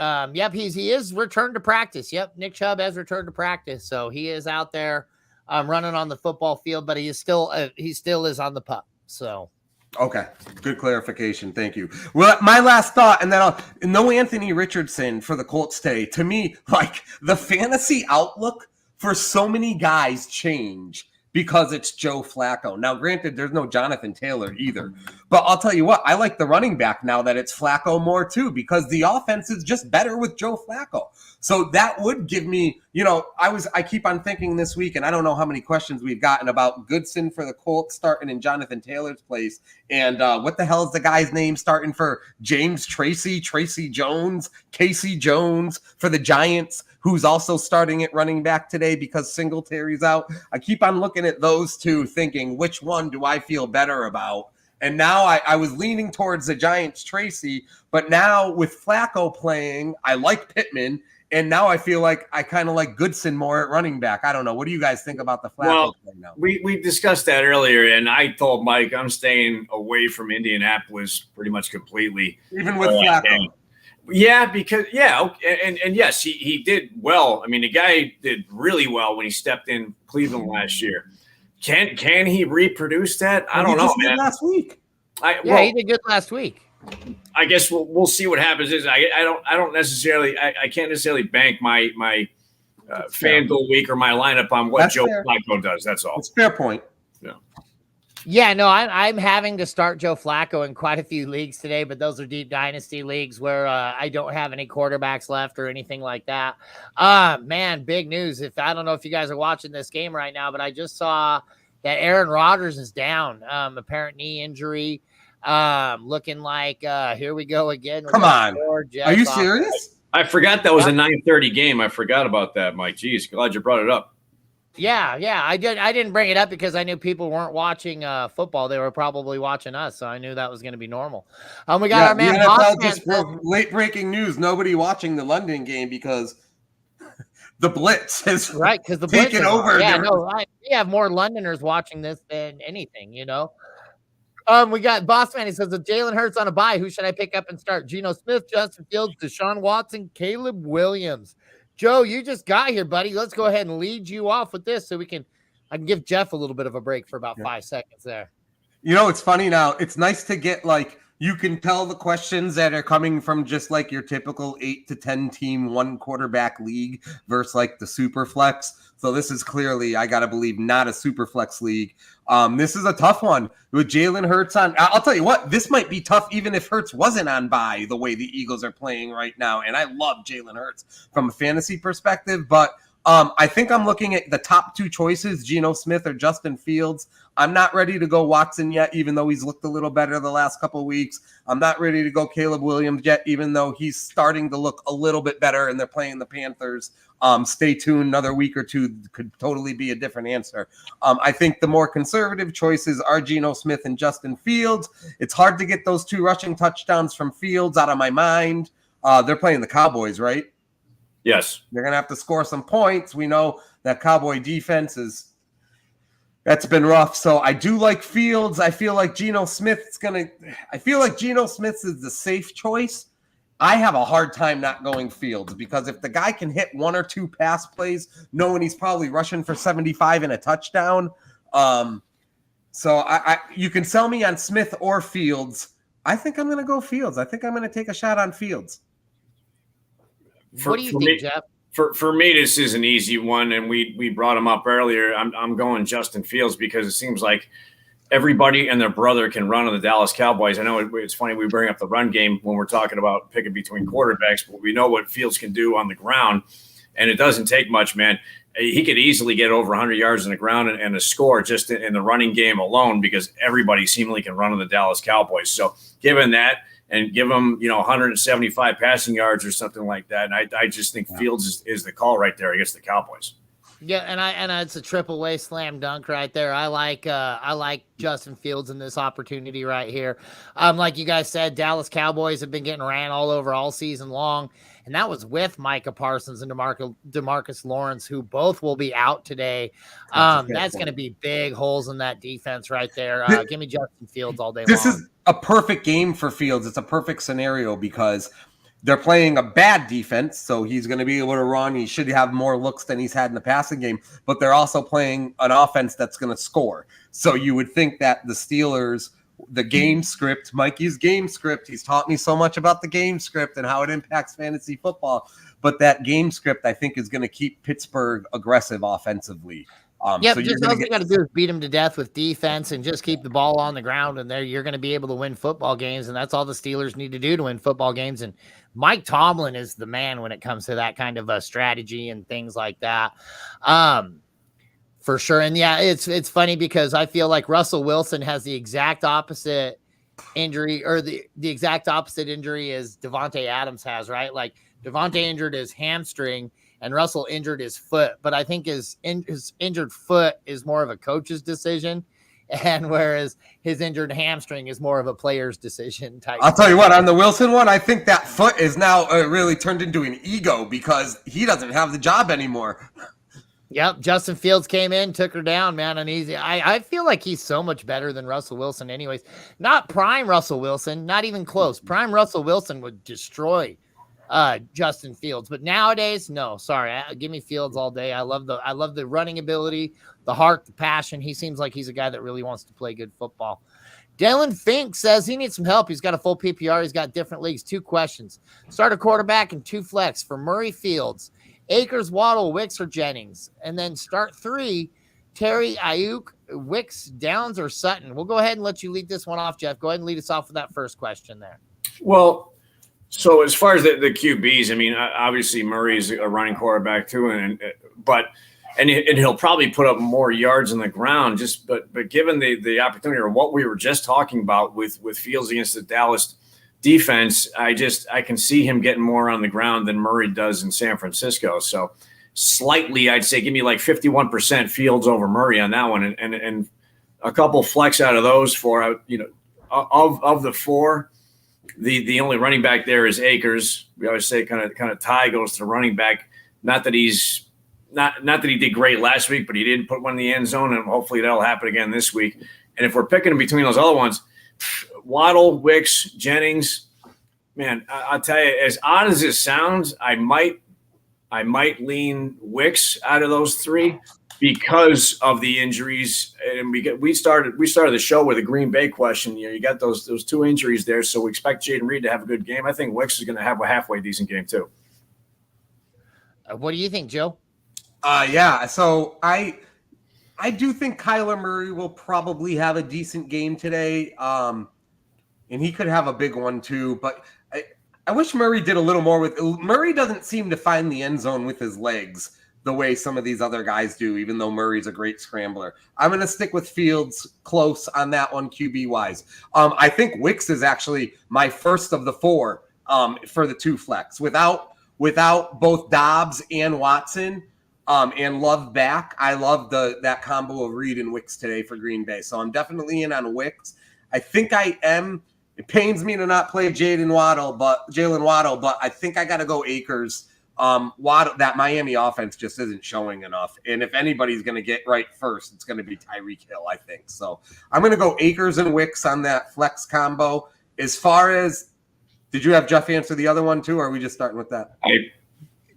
he is returned to practice. Yep. Nick Chubb has returned to practice. So he is out there running on the football field, but he still is on the pup. So. Okay. Good clarification. Thank you. Well, my last thought, and then no Anthony Richardson for the Colts today. To me, the fantasy outlook for so many guys change because it's Joe Flacco. Now, granted, there's no Jonathan Taylor either. But I'll tell you what, I like the running back now that it's Flacco more too, because the offense is just better with Joe Flacco. So that would give me, I keep on thinking this week, and I don't know how many questions we've gotten about Goodson for the Colts starting in Jonathan Taylor's place. And what the hell is the guy's name starting for James Tracy Jones, Casey Jones for the Giants, who's also starting at running back today because Singletary's out. I keep on looking at those two thinking, which one do I feel better about? And now I was leaning towards the Giants Tracy, but now with Flacco playing, I like Pittman. And now I feel like I kind of like Goodson more at running back. I don't know. What do you guys think about the Flacco play now? We discussed that earlier, and I told Mike I'm staying away from Indianapolis pretty much completely. Even with Flacco. Yeah, because and yes, he did well. I mean, the guy did really well when he stepped in Cleveland last year. Can he reproduce that? I don't know, man. Last week. He did good last week. I guess we'll see what happens. I can't necessarily bank my FanDuel week or my lineup on what Joe Flacco does. That's all. It's a fair point. Yeah, no, I'm having to start Joe Flacco in quite a few leagues today, but those are deep dynasty leagues where I don't have any quarterbacks left or anything like that. Man, big news. I don't know if you guys are watching this game right now, but I just saw that Aaron Rodgers is down, apparent knee injury. Looking like here we go again. Come on. Are you serious? I forgot that was a 9:30 game. I forgot about that, Mike. Jeez, glad you brought it up. Yeah, I didn't bring it up because I knew people weren't watching football. They were probably watching us, so I knew that was going to be normal. We got our man. Just late breaking news. Nobody watching the London game because the Blitz has because the taken over. Yeah, we have more Londoners watching this than anything. We got Bossman. He says, if Jalen Hurts on a bye, who should I pick up and start? Geno Smith, Justin Fields, Deshaun Watson, Caleb Williams. Joe, you just got here, buddy. Let's go ahead and lead you off with this so I can give Jeff a little bit of a break for about 5 seconds there. It's funny now. It's nice to get you can tell the questions that are coming from just like your typical 8 to 10 team, one quarterback league versus like the super flex. So this is clearly, I got to believe, not a super flex league. This is a tough one with Jalen Hurts on. I'll tell you what, this might be tough even if Hurts wasn't on bye the way the Eagles are playing right now. And I love Jalen Hurts from a fantasy perspective, but I think I'm looking at the top two choices, Geno Smith or Justin Fields. I'm not ready to go Watson yet, even though he's looked a little better the last couple of weeks. I'm not ready to go Caleb Williams yet, even though he's starting to look a little bit better and they're playing the Panthers. Stay tuned. Another week or two could totally be a different answer. I think the more conservative choices are Geno Smith and Justin Fields. It's hard to get those 2 rushing touchdowns from Fields out of my mind. They're playing the Cowboys, right? Yes. They're going to have to score some points. We know that Cowboy defense that's been rough. So I do like Fields. I feel like Geno Smith is the safe choice. I have a hard time not going Fields because if the guy can hit 1 or 2 pass plays, knowing he's probably rushing for 75 and a touchdown. So you can sell me on Smith or Fields. I think I'm going to go Fields. I think I'm going to take a shot on Fields. What do you think, Jeff? For me, this is an easy one, and we brought him up earlier. I'm going Justin Fields because it seems like everybody and their brother can run on the Dallas Cowboys. I know it's funny we bring up the run game when we're talking about picking between quarterbacks, but we know what Fields can do on the ground, and it doesn't take much, man. He could easily get over 100 yards on the ground and a score just in the running game alone because everybody seemingly can run on the Dallas Cowboys. So given that, and give him, 175 passing yards or something like that. And I just think Fields is the call right there against the Cowboys. Yeah, and it's a triple way slam dunk right there. I like Justin Fields in this opportunity right here. Like you guys said, Dallas Cowboys have been getting ran all over all season long, and that was with Micah Parsons and DeMarcus Lawrence, who both will be out today. That's going to be big holes in that defense right there. Give me Justin Fields all day long. This is a perfect game for Fields. It's a perfect scenario because they're playing a bad defense, so he's going to be able to run. He should have more looks than he's had in the passing game, but they're also playing an offense that's going to score. So you would think that the Steelers, the game script, Mikey's game script, he's taught me so much about the game script and how it impacts fantasy football, but that game script I think is going to keep Pittsburgh aggressive offensively. Yep, So just all you got to do is beat them to death with defense and just keep the ball on the ground, and there you're going to be able to win football games, and that's all the Steelers need to do to win football games. And Mike Tomlin is the man when it comes to that kind of a strategy and things like that, for sure. And yeah, it's funny because I feel like Russell Wilson has the exact opposite injury, or the exact opposite injury as Devontae Adams has, right? Like Devontae injured his hamstring and Russell injured his foot, but I think his injured foot is more of a coach's decision, and whereas his injured hamstring is more of a player's decision type. I'll tell you what, on the Wilson one, I think that foot is now really turned into an ego because he doesn't have the job anymore. Yep, Justin Fields came in, took her down, man, and I feel like he's so much better than Russell Wilson anyways. Not prime Russell Wilson, not even close. Prime Russell Wilson would destroy Justin Fields, but nowadays, no, sorry, give me Fields all day. I love the running ability, the heart, the passion. He seems like he's a guy that really wants to play good football. Dylan Fink says he needs some help. He's got a full PPR. He's got different leagues. 2 questions. Start a quarterback and 2 flex for Murray, Fields, Akers, Waddle, Wicks, or Jennings. And then start 3, Terry, Ayuk, Wicks, Downs, or Sutton. We'll go ahead and let you lead this one off, Jeff. Go ahead and lead us off with that first question there. Well, so as far as the QBs, I mean, obviously Murray's a running quarterback too, but he'll probably put up more yards on the ground. But given the opportunity, or what we were just talking about with Fields against the Dallas defense, I can see him getting more on the ground than Murray does in San Francisco. So slightly, I'd say give me like 51% Fields over Murray on that one, and a couple flex out of those 4. Of the 4. The only running back there is Akers. We always say kind of tie goes to running back. Not that he's not that he did great last week, but he did put one in the end zone, and hopefully that'll happen again this week. And if we're picking between those other ones, Waddle, Wicks, Jennings, man, I'll tell you, as odd as it sounds, I might lean Wicks out of those 3 because of the injuries. And we started the show with a Green Bay question. You got those 2 injuries there, so we expect Jaden Reed to have a good game. I think Wicks is going to have a halfway decent game too. What do you think, Joe? Yeah, so I do think Kyler Murray will probably have a decent game today, and he could have a big one too. But I wish Murray did a little more with. Murray doesn't seem to find the end zone with his legs the way some of these other guys do, even though Murray's a great scrambler. I'm going to stick with Fields close on that one, QB-wise. I think Wicks is actually my first of the 4 for the 2 flex. Without both Dobbs and Watson and Love back, I love that combo of Reed and Wicks today for Green Bay. So I'm definitely in on Wicks. I think I am. It pains me to not play Jalen Waddle, but I think I got to go Akers. Waddle, that Miami offense just isn't showing enough. And if anybody's going to get right first, it's going to be Tyreek Hill, I think. So I'm going to go Akers and Wicks on that flex combo. As far as, did you have Jeff answer the other one too, or are we just starting with that? I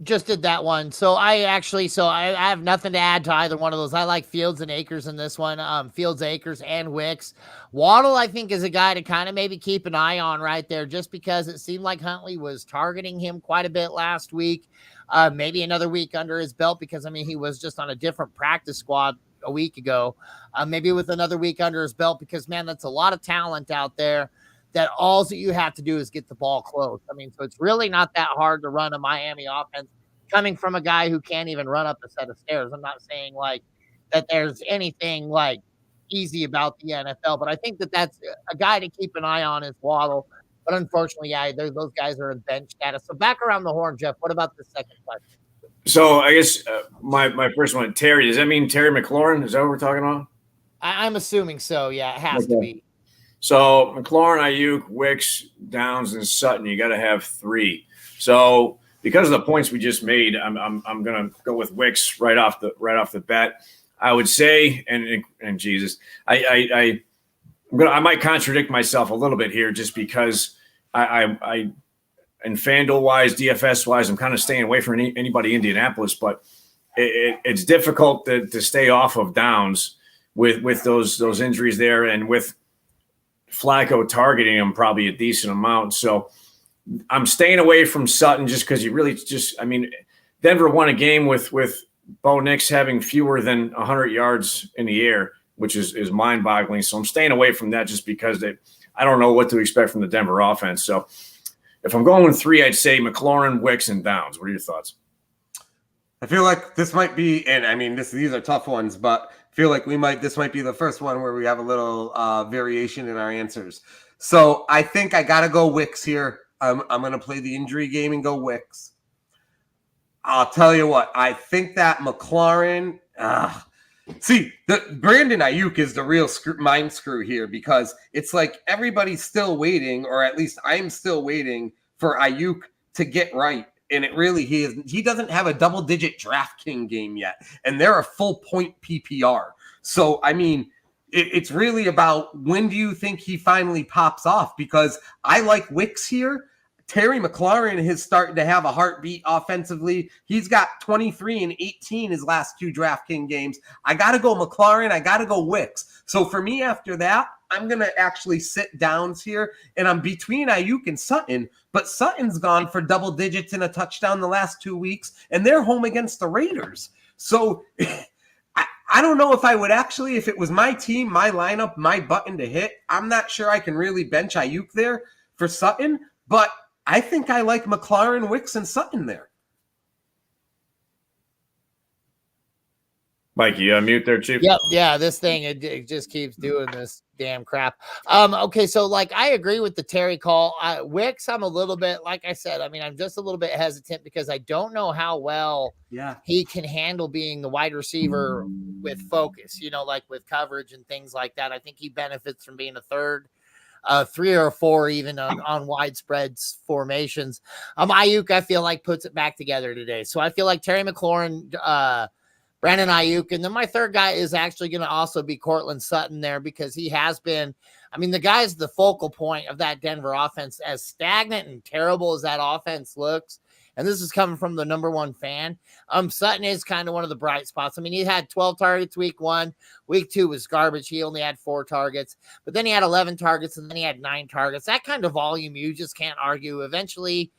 just did that one. So I have nothing to add to either one of those. I like Fields and Akers in this one. Fields, Akers, and Wicks. Waddle, I think, is a guy to kind of maybe keep an eye on right there, just because it seemed like Huntley was targeting him quite a bit last week. Maybe another week under his belt, because, I mean, he was just on a different practice squad a week ago. Maybe with another week under his belt, because, man, that's a lot of talent out there that all that you have to do is get the ball close. I mean, so it's really not that hard to run a Miami offense coming from a guy who can't even run up a set of stairs. I'm not saying like that there's anything like easy about the NFL, but I think that's a guy to keep an eye on is Waddle. But unfortunately, yeah, those guys are in bench status. So back around the horn, Jeff, what about the second question? So I guess my first one, Terry, does that mean Terry McLaurin? Is that what we're talking about? I'm assuming so. Yeah, it has to be. So McLaurin, Ayuk, Wicks, Downs, and Sutton, you got to have 3. So because of the points we just made, I'm going to go with Wicks right off the bat. I would say, and Jesus, I might contradict myself a little bit here, just because I and FanDuel wise, DFS wise, I'm kind of staying away from anybody Indianapolis, but it's difficult to stay off of Downs with those injuries there, and with Flacco targeting him probably a decent amount. So I'm staying away from Sutton just because he really I mean, Denver won a game with Bo Nix having fewer than 100 yards in the air, which is mind-boggling. So I'm staying away from that just because I don't know what to expect from the Denver offense. So if I'm going with 3, I'd say McLaurin, Wicks, and Downs. What are your thoughts? I feel like this might be, and I mean, these are tough ones, but I feel like this might be the first one where we have a little variation in our answers. So I think I got to go Wicks here. I'm going to play the injury game and go Wicks. I'll tell you what, I think that McLaurin, the Brandon Ayuk is the real mind screw here, because it's like everybody's still waiting, or at least I'm still waiting for Ayuk to get right. And he doesn't have a double-digit DraftKings game yet, and they're a full-point PPR. So, I mean, it's really about when do you think he finally pops off? Because I like Wicks here. Terry McLaurin is starting to have a heartbeat offensively. He's got 23 and 18 his last 2 DraftKings games. I got to go McLaurin. I got to go Wicks. So for me, after that, I'm going to actually sit Downs here, and I'm between Ayuk and Sutton, but Sutton's gone for double digits and a touchdown the last 2 weeks, and they're home against the Raiders. So I don't know if I would actually, if it was my team, my lineup, my button to hit, I'm not sure I can really bench Ayuk there for Sutton, but I think I like McLaurin, Wicks, and Sutton there. Mike, you mute there, Chief? Yep. Yeah, this thing, it just keeps doing this damn crap. Okay, so like I agree with the Terry call. Wicks, I'm a little bit, like I said, I mean, I'm just a little bit hesitant because I don't know how well he can handle being the wide receiver with focus, like with coverage and things like that. I think he benefits from being a third, 3 or 4, even on widespread formations. Ayuk, I feel like, puts it back together today. So I feel like Terry McLaurin, Brandon Ayuk, and then my third guy is actually going to also be Cortland Sutton there, because he has been, I mean, the guy's the focal point of that Denver offense. As stagnant and terrible as that offense looks, and this is coming from the number one fan, Sutton is kind of one of the bright spots. I mean, he had 12 targets week 1. Week 2 was garbage. He only had 4 targets, but then he had 11 targets, and then he had 9 targets. That kind of volume, you just can't argue. Eventually,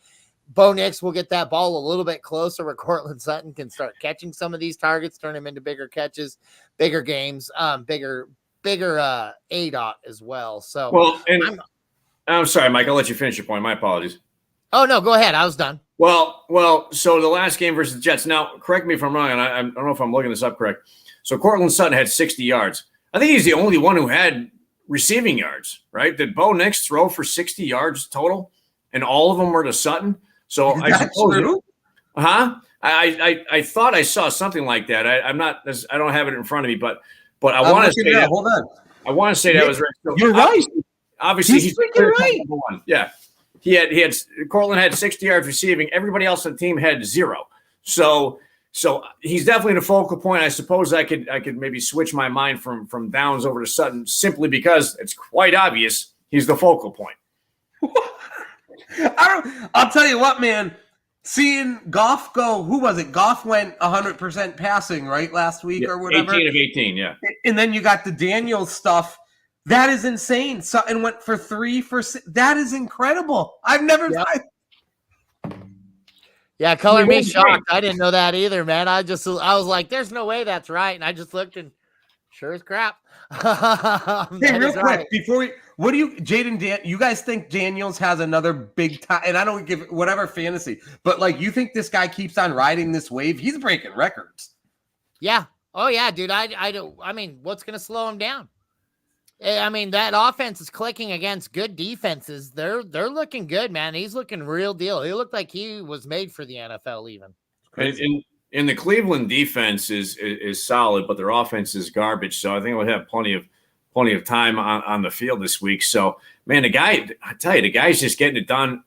Bo Nix will get that ball a little bit closer where Cortland Sutton can start catching some of these targets, turn them into bigger catches, bigger games, bigger ADOT as well. So, well, and I'm sorry, Mike, I'll let you finish your point. My apologies. Oh, no, go ahead. I was done. Well, so the last game versus the Jets. Now, correct me if I'm wrong, and I don't know if I'm looking this up correct. So Cortland Sutton had 60 yards. I think he's the only one who had receiving yards, right? Did Bo Nix throw for 60 yards total? And all of them were to Sutton? So I suppose, I thought I saw something like that. I don't have it in front of me, but I want to say that. Hold on. I want to say that was right. So you're right. Obviously, he's freaking right. One. Yeah, he had Cortland had 60 yards receiving. Everybody else on the team had 0. So he's definitely the focal point. I suppose I could maybe switch my mind from Downs over to Sutton simply because it's quite obvious he's the focal point. I'll tell you what, man. Seeing Goff go, who was it? Goff went 100% passing, right, last week or whatever. 18 of 18, yeah. And then you got the Daniels stuff. That is insane. Sutton went for 3 for 6. That is incredible. I've never. Yeah, color me shocked. I didn't know that either, man. I was like, "There's no way that's right," and I just looked and sure as crap. Hey, real quick, right. Before we, what do you, Jaden, you guys think Daniels has another big time? And I don't give whatever fantasy, but like, you think this guy keeps on riding this wave? He's breaking records. Yeah. Oh yeah, dude. I mean, what's going to slow him down? I mean, that offense is clicking against good defenses. They're looking good, man. He's looking real deal. He looked like he was made for the NFL even. And the Cleveland defense is solid, but their offense is garbage. So I think we'll have plenty of time on the field this week. So, man, I tell you, the guy's just getting it done.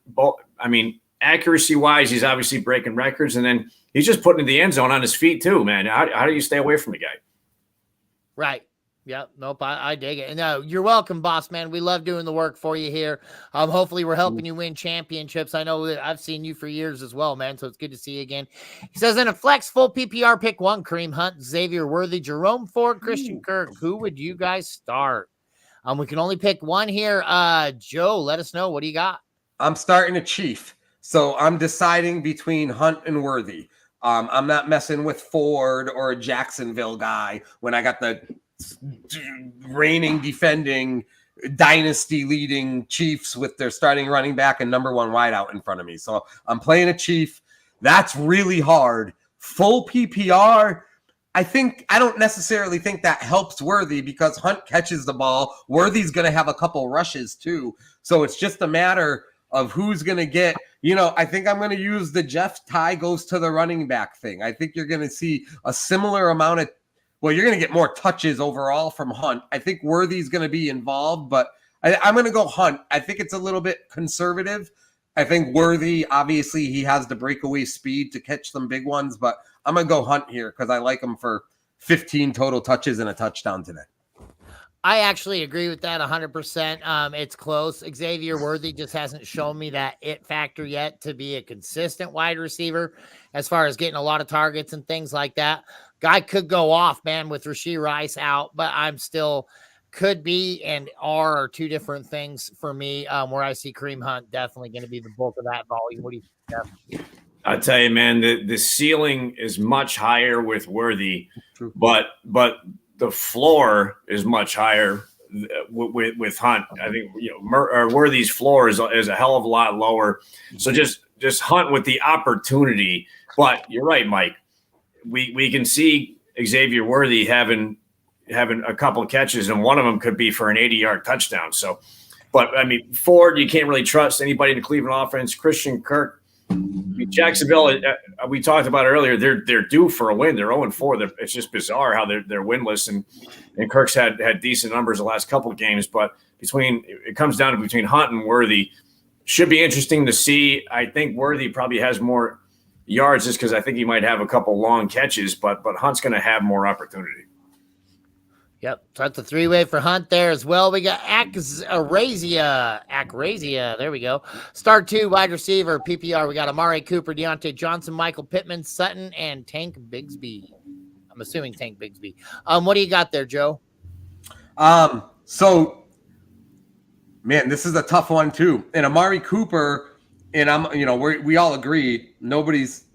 I mean, accuracy-wise, he's obviously breaking records, and then he's just putting in the end zone on his feet too, man. How do you stay away from the guy? Right. Yeah, nope, I dig it. No, you're welcome, boss man. We love doing the work for you here. Hopefully we're helping you win championships. I know that I've seen you for years as well, man, so it's good to see you again. He says, in a flex full PPR, pick 1, Kareem Hunt, Xavier Worthy, Jerome Ford, Christian Kirk. Who would you guys start? We can only pick 1 here. Joe, let us know. What do you got? I'm starting a Chief, so I'm deciding between Hunt and Worthy. I'm not messing with Ford or a Jacksonville guy when I got the reigning, defending, dynasty leading Chiefs with their starting running back and number one wideout in front of me. So I'm playing a Chief. That's really hard. Full PPR. I don't necessarily think that helps Worthy because Hunt catches the ball. Worthy's going to have a couple rushes too. So it's just a matter of who's going to get, I think I'm going to use the Jeff Ty goes to the running back thing. I think you're going to see a similar amount of, you're going to get more touches overall from Hunt. I think Worthy's going to be involved, but I'm going to go Hunt. I think it's a little bit conservative. I think Worthy, obviously, he has the breakaway speed to catch some big ones, but I'm going to go Hunt here because I like him for 15 total touches and a touchdown today. I actually agree with that 100%. It's close. Xavier Worthy just hasn't shown me that it factor yet to be a consistent wide receiver as far as getting a lot of targets and things like that. Guy could go off, man, with Rashee Rice out, but I'm still could be and are two different things for me where I see Kareem Hunt definitely going to be the bulk of that volume. What do you think, Jeff? I'll tell you, man, the ceiling is much higher with Worthy, but the floor is much higher with Hunt. I think Worthy's floor is a hell of a lot lower. So just Hunt with the opportunity. But you're right, Mike. We can see Xavier Worthy having a couple of catches, and one of them could be for an 80-yard touchdown. So, but I mean, Ford, you can't really trust anybody in the Cleveland offense. Christian Kirk, Jacksonville, we talked about earlier. They're due for a win. They're 0-4. It's just bizarre how they're winless, and Kirk's had decent numbers the last couple of games. But it comes down to between Hunt and Worthy. Should be interesting to see. I think Worthy probably has more yards just because I think he might have a couple long catches, but Hunt's going to have more opportunity. Yep, so that's a three-way for Hunt there as well. We got Acrazia. There we go. Start two, wide receiver, PPR. We got Amari Cooper, Deontay Johnson, Michael Pittman, Sutton, and Tank Bigsby. I'm assuming Tank Bigsby. What do you got there, Joe? So, man, this is a tough one too. And Amari Cooper, and we all agree nobody's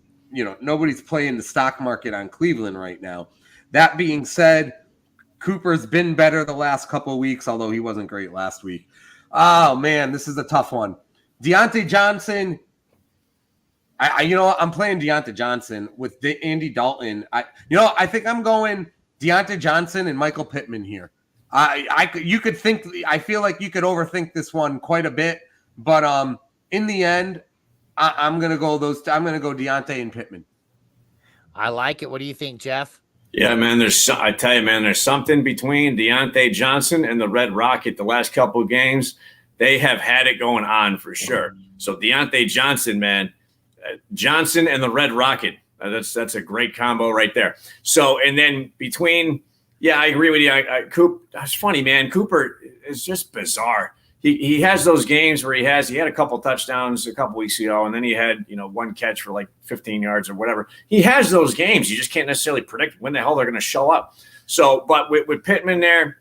playing the stock market on Cleveland right now. That being said, Cooper's been better the last couple of weeks, although he wasn't great last week. Oh, man, this is a tough one. Deontay Johnson, I'm playing Deontay Johnson with Andy Dalton. I think I'm going Deontay Johnson and Michael Pittman here. I feel like you could overthink this one quite a bit, but in the end, I'm going to go Deontay and Pittman. I like it. What do you think, Jeff? Yeah, man, there's something between Deontay Johnson and the Red Rocket the last couple of games. They have had it going on for sure. So Deontay Johnson, man, Johnson and the Red Rocket, that's a great combo right there. So, and then I agree with you. Coop, that's funny, man. Cooper is just bizarre. He has those games where he had a couple touchdowns a couple weeks ago, and then he had one catch for like 15 yards or whatever. He has those games. You just can't necessarily predict when the hell they're going to show up. So, but with Pittman there,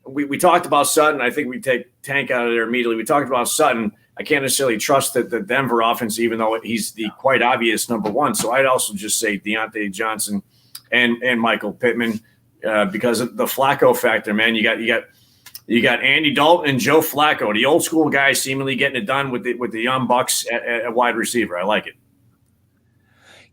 we talked about Sutton. I think we take Tank out of there immediately. We talked about Sutton. I can't necessarily trust the Denver offense, even though he's the quite obvious number one. So I'd also just say Deontay Johnson and Michael Pittman because of the Flacco factor, man. You got Andy Dalton and Joe Flacco, the old school guys, seemingly getting it done with the young bucks at wide receiver. I like it.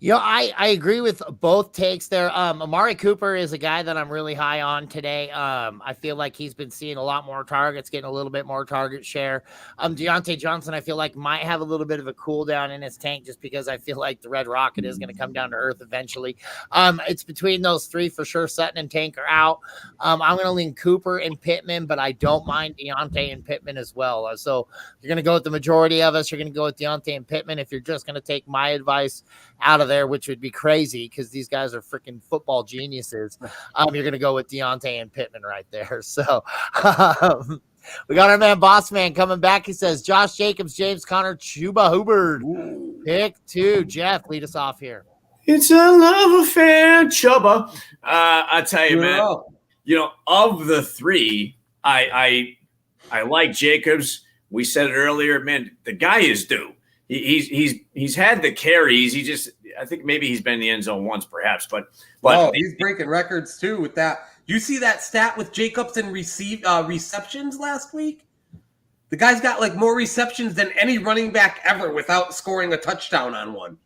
I agree with both takes there. Amari Cooper is a guy that I'm really high on today. I feel like he's been seeing a lot more targets, getting a little bit more target share. Deontay Johnson, I feel like might have a little bit of a cool down in his tank just because I feel like the Red Rocket is going to come down to earth eventually. It's between those three for sure. Sutton and Tank are out. I'm going to lean Cooper and Pittman, but I don't mind Deontay and Pittman as well. So you're going to go with the majority of us. You're going to go with Deontay and Pittman. If you're just going to take my advice out of there, which would be crazy because these guys are freaking football geniuses. You're going to go with Deontay and Pittman right there. So we got our man Boss Man coming back. He says, Josh Jacobs, James Conner, Chuba Hubbard. Pick two. Jeff, lead us off here. It's a love affair, Chuba. I tell you, man, of the three, I like Jacobs. We said it earlier, man, the guy is due. He's had the carries. I think maybe he's been in the end zone once, perhaps, but he's breaking records too with that. You see that stat with Jacobs and receptions last week? The guy's got like more receptions than any running back ever without scoring a touchdown on one.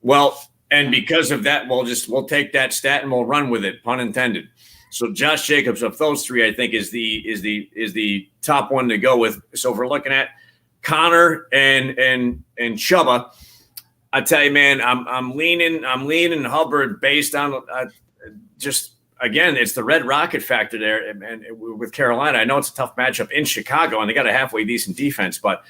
Well, and because of that, we'll take that stat and we'll run with it, pun intended. So Josh Jacobs of those three, I think, is the top one to go with. So if we're looking at Connor and Chuba, I tell you, man, I'm leaning Hubbard based on just again, it's the red rocket factor there, and with Carolina, I know it's a tough matchup in Chicago, and they got a halfway decent defense, but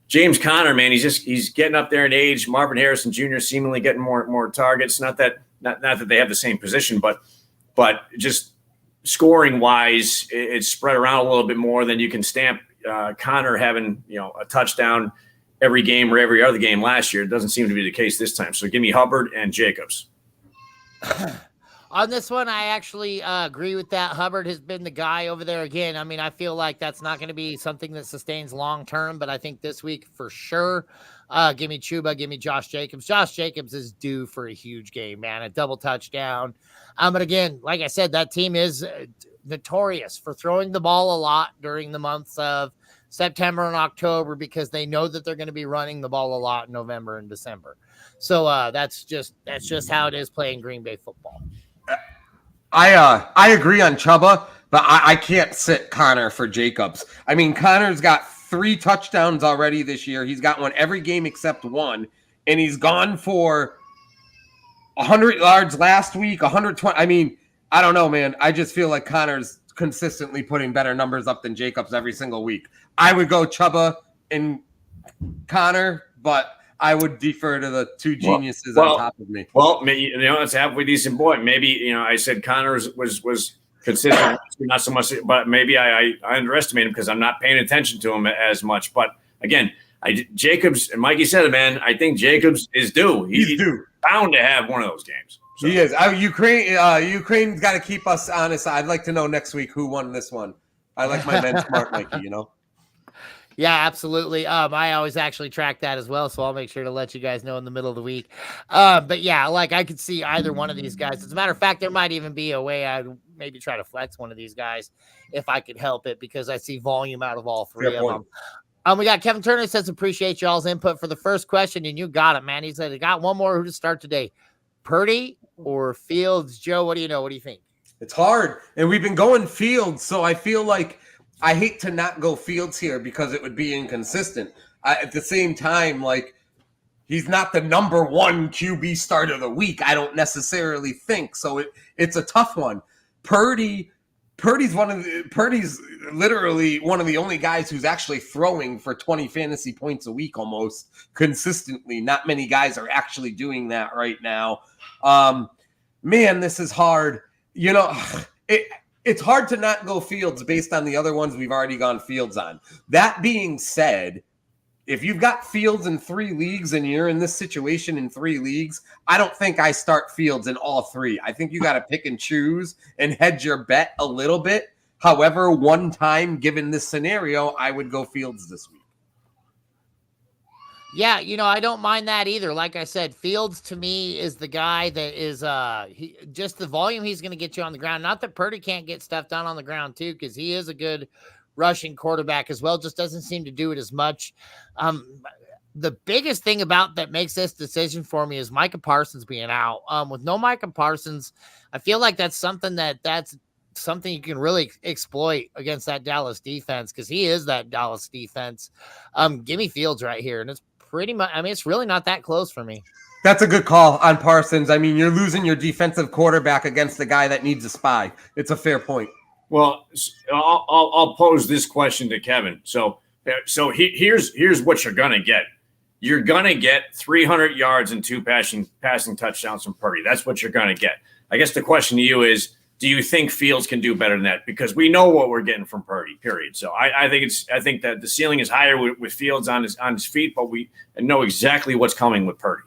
James Conner, man, he's getting up there in age. Marvin Harrison Jr. seemingly getting more targets. Not that they have the same position, but just scoring wise, it's spread around a little bit more than you can stamp Conner having a touchdown every game or every other game last year. It doesn't seem to be the case this time. So give me Hubbard and Jacobs. On this one, I actually agree with that. Hubbard has been the guy over there again. I mean, I feel like that's not going to be something that sustains long-term, but I think this week for sure, give me Chuba, give me Josh Jacobs. Josh Jacobs is due for a huge game, man, a double touchdown. But again, like I said, that team is notorious for throwing the ball a lot during the months of September and October because they know that they're going to be running the ball a lot in November and December. So that's just how it is playing Green Bay football. I agree on Chuba, but I can't sit Connor for Jacobs. I mean, Connor's got 3 touchdowns already this year. He's got one every game except one, and he's gone for 100 yards last week, 120. I mean, I don't know, man. I just feel like Connor's consistently putting better numbers up than Jacobs every single week. I would go Chuba and Connor, but I would defer to the two geniuses on top of me. Well, it's a halfway decent boy. Maybe, I said Connor was consistent, not so much, but maybe I underestimate him because I'm not paying attention to him as much. But again, Jacobs, and Mikey said it, man, I think Jacobs is due. He's due. Bound to have one of those games. So. He is. Ukraine's got to keep us honest. I'd like to know next week who won this one. I like my benchmark, Mikey, Yeah, absolutely. I always actually track that as well, so I'll make sure to let you guys know in the middle of the week. But yeah, like I could see either one of these guys. As a matter of fact, there might even be a way I'd maybe try to flex one of these guys if I could help it because I see volume out of all three of them. We got Kevin Turner says, appreciate y'all's input for the first question, and you got it, man. He said, I got one more who to start today. Purdy or Fields? Joe, what do you know? What do you think? It's hard, and we've been going Fields, so I feel like I hate to not go Fields here because it would be inconsistent. At the same time, like, he's not the number one QB start of the week, I don't necessarily think. So it's a tough one. Purdy's literally one of the only guys who's actually throwing for 20 fantasy points a week almost consistently. Not many guys are actually doing that right now. Man, this is hard. It's hard to not go Fields based on the other ones we've already gone Fields on. That being said, if you've got Fields in 3 leagues and you're in this situation in 3 leagues, I don't think I start Fields in all 3. I think you got to pick and choose and hedge your bet a little bit. However, one time, given this scenario, I would go Fields this week. Yeah, I don't mind that either. Like I said, Fields to me is the guy that is just the volume he's going to get you on the ground. Not that Purdy can't get stuff done on the ground too, because he is a good rushing quarterback as well. Just doesn't seem to do it as much. The biggest thing about that makes this decision for me is Micah Parsons being out. With no Micah Parsons, I feel like that's something you can really exploit against that Dallas defense because he is that Dallas defense. Give me Fields right here, and it's pretty much, it's really not that close for me. That's a good call on Parsons. I mean, you're losing your defensive quarterback against the guy that needs a spy. It's a fair point. Well, I'll pose this question to Kevin. So here's what you're gonna get. You're gonna get 300 yards and 2 passing touchdowns from Purdy. That's what you're gonna get. I guess the question to you is, do you think Fields can do better than that? Because we know what we're getting from Purdy, period. So I think that the ceiling is higher with Fields on his feet, but we know exactly what's coming with Purdy.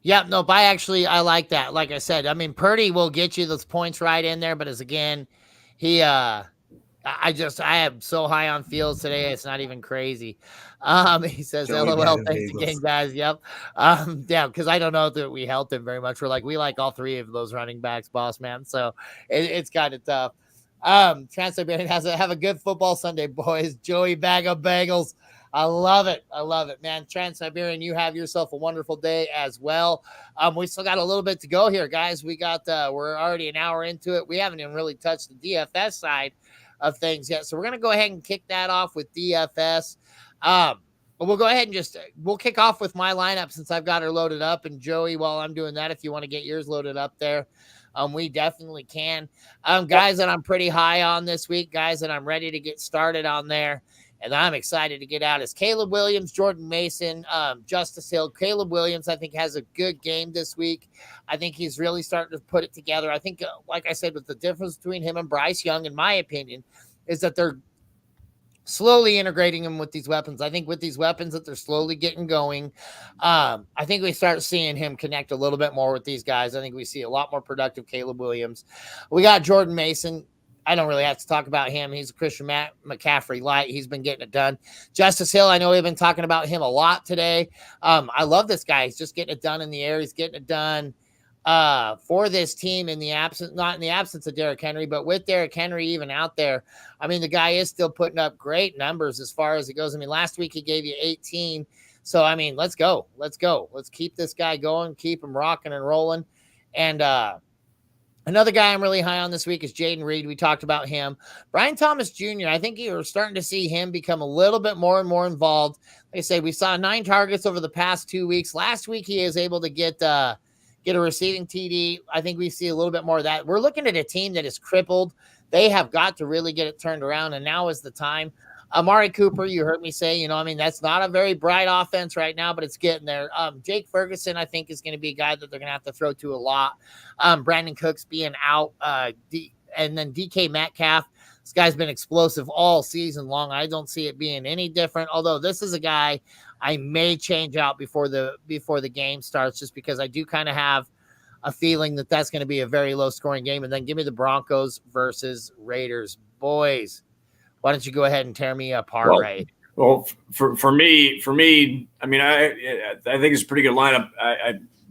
Yeah, no, I like that. Like I said, Purdy will get you those points right in there, but he I am so high on Fields today. It's not even crazy. He says, Joey LOL, Bad thanks Bagels. again, guys. Yep. Yeah, because I don't know that we helped him very much. We like all three of those running backs, boss man. So it's kind of tough. Trans-Siberian have a good football Sunday, boys. Joey Bag of Bagels. I love it. I love it, man. Trans-Siberian, you have yourself a wonderful day as well. We still got a little bit to go here, guys. We're already an hour into it. We haven't even really touched the DFS side of things yet. So we're going to go ahead and kick that off with DFS. But we'll go ahead and we'll kick off with my lineup since I've got her loaded up. And Joey, while I'm doing that, if you want to get yours loaded up there, we definitely can. Guys that I'm pretty high on this week, guys that I'm ready to get started on there, and I'm excited to get out is Caleb Williams, Jordan Mason, Justice Hill. Caleb Williams, I think, has a good game this week. I think he's really starting to put it together. I think, like I said, with the difference between him and Bryce Young, in my opinion, is that they're slowly integrating him with these weapons. I think with these weapons that they're slowly getting going, I think we start seeing him connect a little bit more with these guys. I think we see a lot more productive Caleb Williams. We got Jordan Mason. I don't really have to talk about him. He's a Christian McCaffrey light. He's been getting it done. Justice Hill, I know we've been talking about him a lot today. I love this guy. He's just getting it done in the air. He's getting it done for this team not in the absence of Derrick Henry, but with Derrick Henry even out there. I mean, the guy is still putting up great numbers as far as it goes. I mean, last week he gave you 18. So, I mean, let's go. Let's keep this guy going, keep him rocking and rolling. And, another guy I'm really high on this week is Jaden Reed. We talked about him. Brian Thomas Jr., I think you're starting to see him become a little bit more and more involved. Like I say, we saw 9 targets over the past 2 weeks. Last week, he is able to get a receiving TD. I think we see a little bit more of that. We're looking at a team that is crippled. They have got to really get it turned around, and now is the time. Amari Cooper, you heard me say, that's not a very bright offense right now, but it's getting there. Jake Ferguson, I think, is going to be a guy that they're going to have to throw to a lot. Brandon Cooks being out, and then DK Metcalf. This guy's been explosive all season long. I don't see it being any different, although this is a guy I may change out before the game starts, just because I do kind of have a feeling that that's going to be a very low-scoring game. And then give me the Broncos versus Raiders. Boys, why don't you go ahead and tear me apart, Ray? Well, for me, I mean, I think it's a pretty good lineup.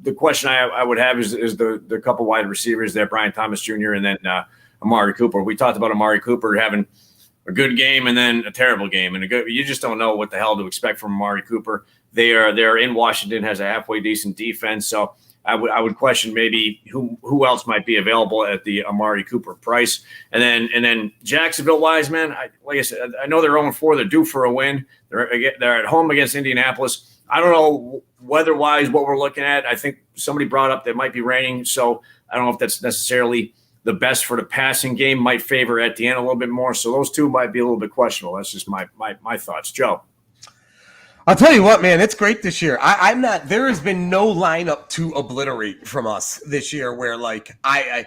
The question I would have is the couple wide receivers there, Brian Thomas Jr. and then Amari Cooper. We talked about Amari Cooper having a good game and then a terrible game, and you just don't know what the hell to expect from Amari Cooper. They're in Washington, has a halfway decent defense, so I would question maybe who else might be available at the Amari Cooper price. And then Jacksonville wise, man, like I said, I know they're 0-4. They're due for a win. They're at home against Indianapolis. I don't know weather wise what we're looking at. I think somebody brought up that might be raining, so I don't know if that's necessarily the best for the passing game. Might favor Etienne a little bit more. So those two might be a little bit questionable. That's just my thoughts, Joe. I'll tell you what, man, it's great this year. There has been no lineup to obliterate from us this year where a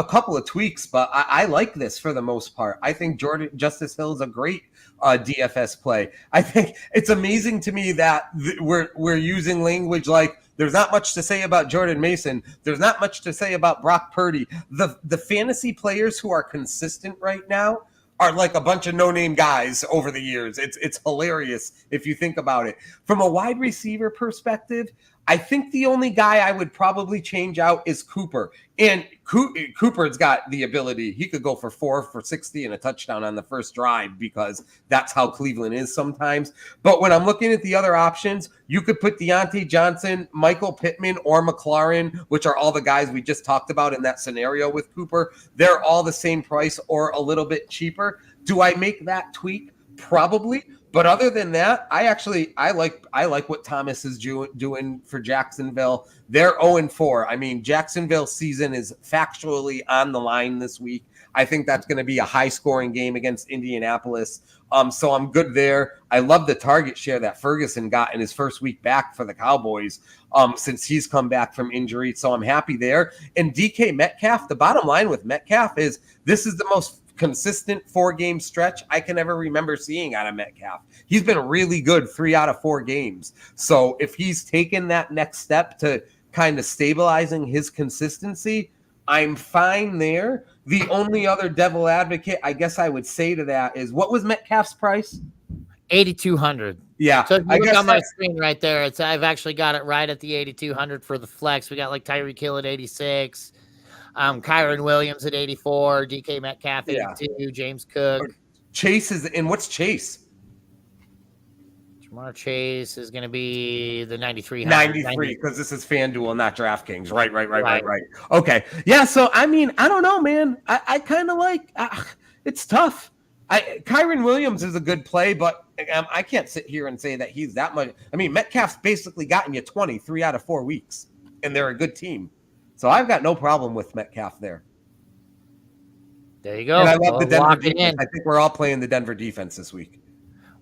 couple of tweaks, but I like this for the most part. I think Justice Hill is a great DFS play. I think it's amazing to me that we're using language like there's not much to say about Jordan Mason. There's not much to say about Brock Purdy. The fantasy players who are consistent right now are like a bunch of no-name guys over the years. It's hilarious if you think about it. From a wide receiver perspective, I think the only guy I would probably change out is Cooper. And Cooper's got the ability. He could go for 4 for 60 and a touchdown on the first drive because that's how Cleveland is sometimes. But when I'm looking at the other options, you could put Deontay Johnson, Michael Pittman, or McLaurin, which are all the guys we just talked about in that scenario with Cooper. They're all the same price or a little bit cheaper. Do I make that tweak? Probably. But other than that, I like what Thomas is doing for Jacksonville. They're 0-4. I mean, Jacksonville's season is factually on the line this week. I think that's going to be a high-scoring game against Indianapolis. So I'm good there. I love the target share that Ferguson got in his first week back for the Cowboys since he's come back from injury. So I'm happy there. And DK Metcalf, the bottom line with Metcalf is this is the most consistent 4-game stretch I can ever remember seeing out of Metcalf. He's been really good 3 out of 4 games. So if he's taken that next step to kind of stabilizing his consistency, I'm fine there. The only other devil advocate I guess I would say to that is, what was Metcalf's price? 8,200. Yeah, So if you I look guess on my screen right there, I've actually got it right at the 8,200 for the flex. We got like Tyreek Hill at 86, Kyron Williams at 84, DK Metcalf 82, James Cook. Chase is, and what's Chase? Jamar Chase is going to be the 93. 93, because this is FanDuel, not DraftKings. Right. Okay. Yeah, so, I mean, I don't know, man. I kind of like it's tough. Kyron Williams is a good play, but I can't sit here and say that he's that much. I mean, Metcalf's basically gotten you 3 out of 4 weeks, and they're a good team. So I've got no problem with Metcalf there. There you go. And I love the Denver defense. I think we're all playing the Denver defense this week.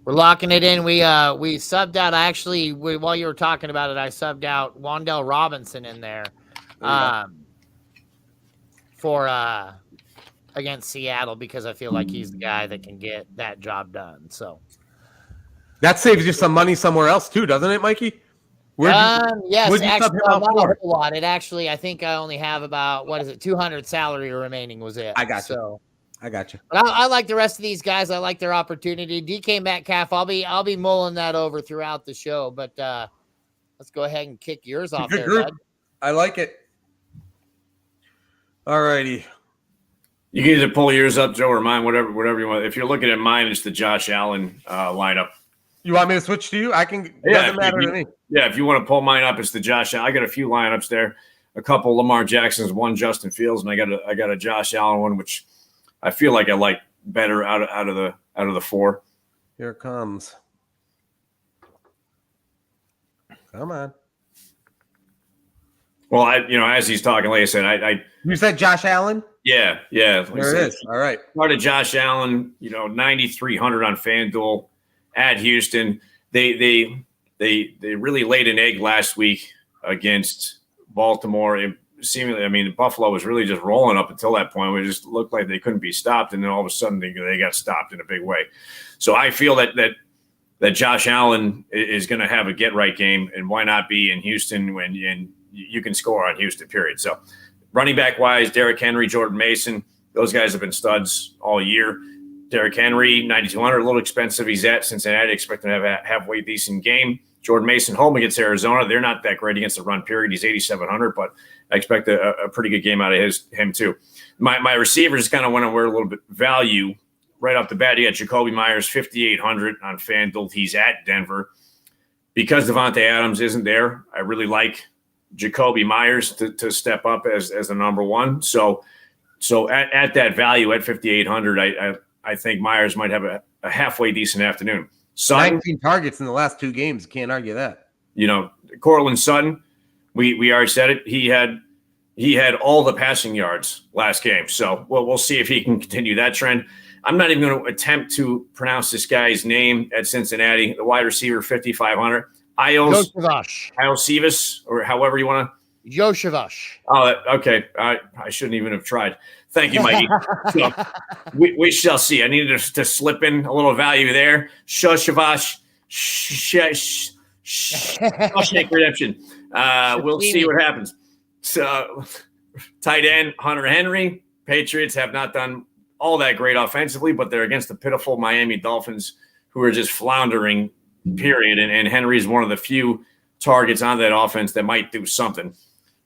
We're locking it in. We subbed out. While you were talking about it, I subbed out Wan'Dale Robinson in there for against Seattle, because I feel like he's the guy that can get that job done. So that saves you some money somewhere else too, doesn't it, Mikey? Yes, actually, not a whole lot. It actually, I think I only have about 200 salary remaining was it. I got you. But I like the rest of these guys. I like their opportunity. DK Metcalf, I'll be mulling that over throughout the show. But let's go ahead and kick yours off there, bud. I like it. All righty. You can either pull yours up, Joe, or mine, whatever you want. If you're looking at mine, it's the Josh Allen lineup. You want me to switch to you? I can. Doesn't matter to me. Yeah, if you want to pull mine up, it's the Josh Allen. I got a few lineups there. A couple Lamar Jacksons, one Justin Fields, and I got a Josh Allen one, which I feel like I like better out of the 4. Here it comes. Come on. Well, as he's talking, like I said, you said Josh Allen? Yeah. There it is. All right. Started Josh Allen, 9,300 on FanDuel at Houston. They really laid an egg last week against Baltimore. Seemingly, Buffalo was really just rolling up until that point. It just looked like they couldn't be stopped, and then all of a sudden they got stopped in a big way. So I feel that Josh Allen is going to have a get-right game, and why not be in Houston when you can score on Houston, period. So running back-wise, Derrick Henry, Jordan Mason, those guys have been studs all year. Derrick Henry, 9,200, a little expensive. He's at Cincinnati, expecting to have a halfway decent game. Jordan Mason, home against Arizona. They're not that great against the run, period. He's 8,700, but I expect a pretty good game out of him too. My receivers kind of want to wear a little bit value right off the bat. You got Jacoby Myers, 5,800 on FanDuel. He's at Denver. Because Devontae Adams isn't there, I really like Jacoby Myers to step up as the number one. So at that value at 5,800, I think Myers might have a halfway decent afternoon. Sutton, 19 targets in the last 2 games. Can't argue that. Cortland Sutton, we already said it. He had all the passing yards last game. So we'll see if he can continue that trend. I'm not even going to attempt to pronounce this guy's name at Cincinnati. The wide receiver, 5,500. Iosivas, or however you want to. Yoshavash. Oh, okay. I shouldn't even have tried. Thank you, Mikey. So, we shall see. I needed to slip in a little value there. Shoshivash, Shawshank Redemption. We'll see what happens. So, tight end, Hunter Henry. Patriots have not done all that great offensively, but they're against the pitiful Miami Dolphins, who are just floundering, period. And Henry's one of the few targets on that offense that might do something.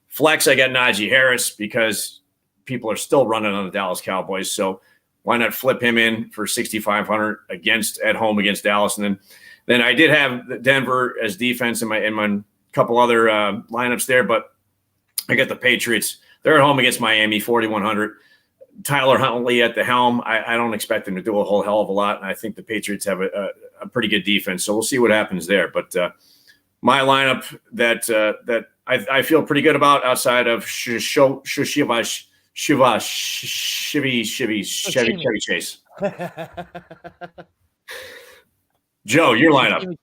Flex, I got Najee Harris because people are still running on the Dallas Cowboys. So why not flip him in for 6,500 at home against Dallas? And then I did have Denver as defense in my couple other lineups there, but I got the Patriots. They're at home against Miami, 4,100. Tyler Huntley at the helm. I don't expect him to do a whole hell of a lot, and I think the Patriots have a pretty good defense. So we'll see what happens there. But my lineup that I feel pretty good about outside of Chevy Chase. Joe, your lineup.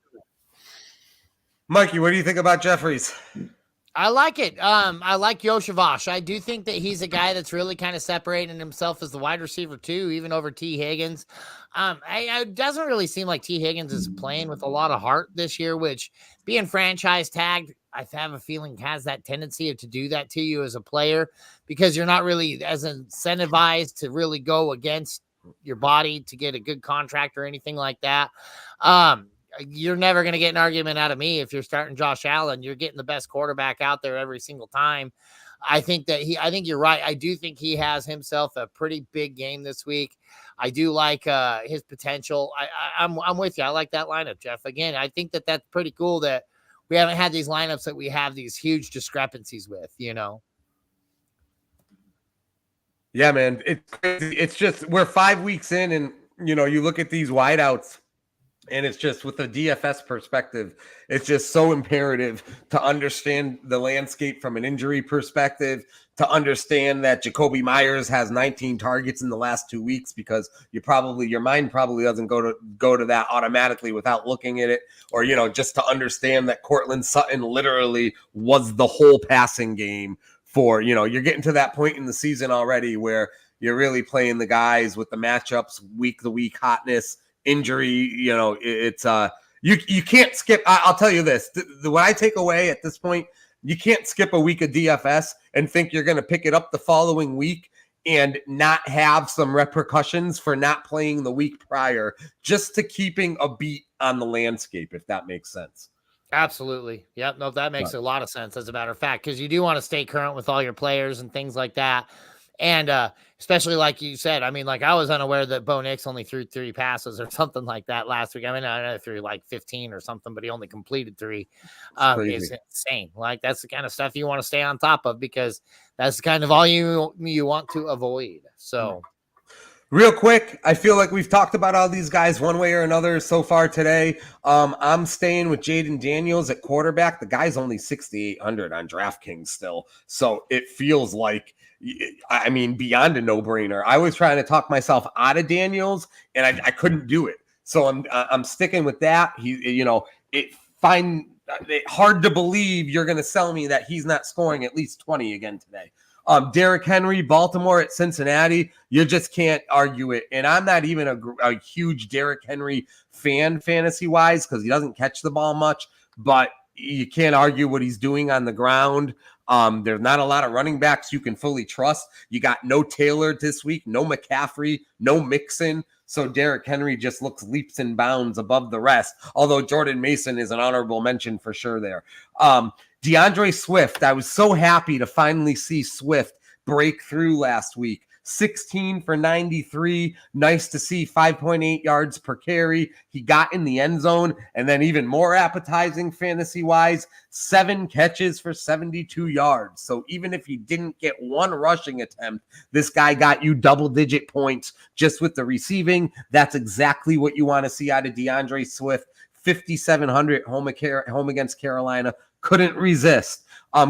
Mikey, what do you think about Jeffries? I like it. I like Yoshavash. I do think that he's a guy that's really kind of separating himself as the wide receiver too, even over T. Higgins. It doesn't really seem like T. Higgins is playing with a lot of heart this year, which being franchise tagged, I have a feeling has that tendency to do that to you as a player, because you're not really as incentivized to really go against your body to get a good contract or anything like that. You're never going to get an argument out of me if you're starting Josh Allen. You're getting the best quarterback out there every single time. I think you're right. I do think he has himself a pretty big game this week. I do like his potential. I'm with you. I like that lineup, Jeff. Again, I think that's pretty cool that we haven't had these lineups that we have these huge discrepancies with, Yeah, man. It's crazy. It's just we're 5 weeks in, and you look at these wideouts. And it's just with the DFS perspective, it's just so imperative to understand the landscape from an injury perspective, to understand that Jacoby Myers has 19 targets in the last 2 weeks, because your mind probably doesn't go to that automatically without looking at it, or just to understand that Cortland Sutton literally was the whole passing game for you're getting to that point in the season already where you're really playing the guys with the matchups, week to week hotness. Injury, it's you can't skip. I'll tell you this: what I take away at this point, you can't skip a week of DFS and think you're going to pick it up the following week and not have some repercussions for not playing the week prior, just to keeping a beat on the landscape, if that makes sense. Absolutely. Yep. No, that makes a lot of sense, as a matter of fact, because you do want to stay current with all your players and things like that. And especially like you said, I mean, like I was unaware that Bo Nix only threw 3 passes or something like that last week. I mean, I know he threw like 15 or something, but he only completed 3. It's insane. Like that's the kind of stuff you want to stay on top of, because that's kind of all you want to avoid. So real quick, I feel like we've talked about all these guys one way or another so far today. I'm staying with Jaden Daniels at quarterback. The guy's only 6,800 on DraftKings still. So it feels like, I mean, beyond a no-brainer. I was trying to talk myself out of Daniels, and I couldn't do it. So I'm sticking with that. It's hard to believe you're going to sell me that he's not scoring at least 20 again today. Derrick Henry, Baltimore at Cincinnati, you just can't argue it. And I'm not even a huge Derrick Henry fan fantasy-wise, because he doesn't catch the ball much, but you can't argue what he's doing on the ground. There's not a lot of running backs you can fully trust. You got no Taylor this week, no McCaffrey, no Mixon. So Derrick Henry just looks leaps and bounds above the rest, although Jordan Mason is an honorable mention for sure there. DeAndre Swift, I was so happy to finally see Swift break through last week. 16 for 93. Nice to see 5.8 yards per carry. He got in the end zone, and then even more appetizing fantasy-wise, 7 catches for 72 yards. So even if he didn't get one rushing attempt, this guy got you double-digit points just with the receiving. That's exactly what you want to see out of DeAndre Swift. 5,700 home against Carolina. Couldn't resist.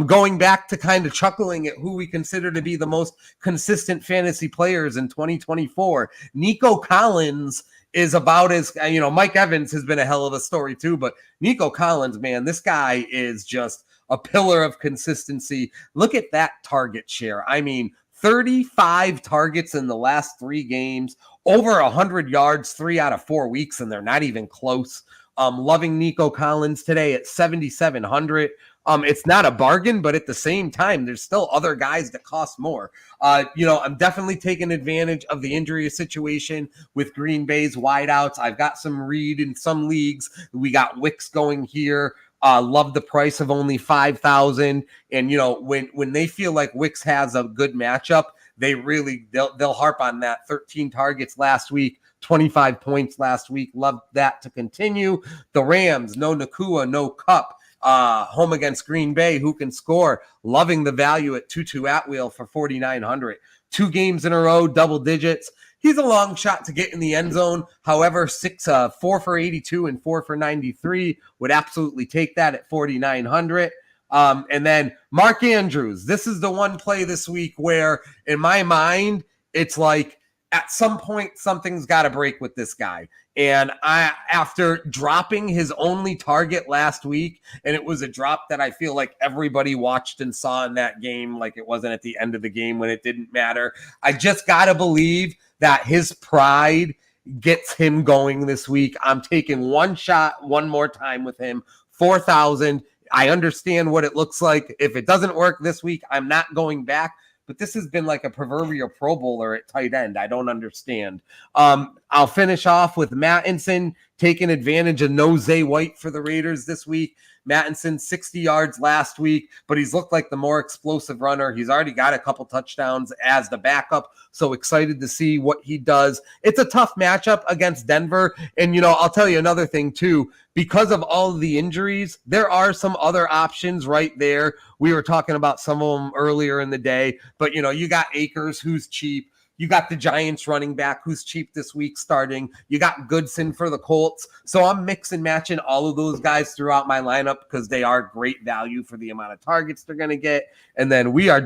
Going back to kind of chuckling at who we consider to be the most consistent fantasy players in 2024, Nico Collins is about as, Mike Evans has been a hell of a story too, but Nico Collins, man, this guy is just a pillar of consistency. Look at that target share. I mean, 35 targets in the last 3 games, over 100 yards 3 out of 4 weeks, and they're not even close. Loving Nico Collins today at 7,700. It's not a bargain, but at the same time, there's still other guys that cost more. I'm definitely taking advantage of the injury situation with Green Bay's wideouts. I've got some Reed in some leagues. We got Wicks going here. Love the price of only 5,000. And, when they feel like Wicks has a good matchup, they'll harp on that. 13 targets last week. 25 points last week. Love that to continue. The Rams, no Nakua, no Cup. Home against Green Bay, who can score? Loving the value at Tutu Atwheel for 4,900. 2 games in a row, double digits. He's a long shot to get in the end zone. However, 4 for 82 and 4 for 93 would absolutely take that at 4,900. And then Mark Andrews. This is the one play this week where, in my mind, it's like, at some point, something's got to break with this guy. And after dropping his only target last week, and it was a drop that I feel like everybody watched and saw in that game, like it wasn't at the end of the game when it didn't matter. I just got to believe that his pride gets him going this week. I'm taking one shot one more time with him, 4,000. I understand what it looks like. If it doesn't work this week, I'm not going back. But this has been like a proverbial Pro Bowler at tight end. I don't understand. I'll finish off with Mattinson taking advantage of no Zay White for the Raiders this week. Mattinson, 60 yards last week, but he's looked like the more explosive runner. He's already got a couple touchdowns as the backup, so excited to see what he does. It's a tough matchup against Denver, and, I'll tell you another thing, too. Because of all of the injuries, there are some other options right there. We were talking about some of them earlier in the day, but, you got Akers, who's cheap. You got the Giants running back who's cheap this week starting. You got Goodson for the Colts. So I'm mix and matching all of those guys throughout my lineup because they are great value for the amount of targets they're going to get. And then we are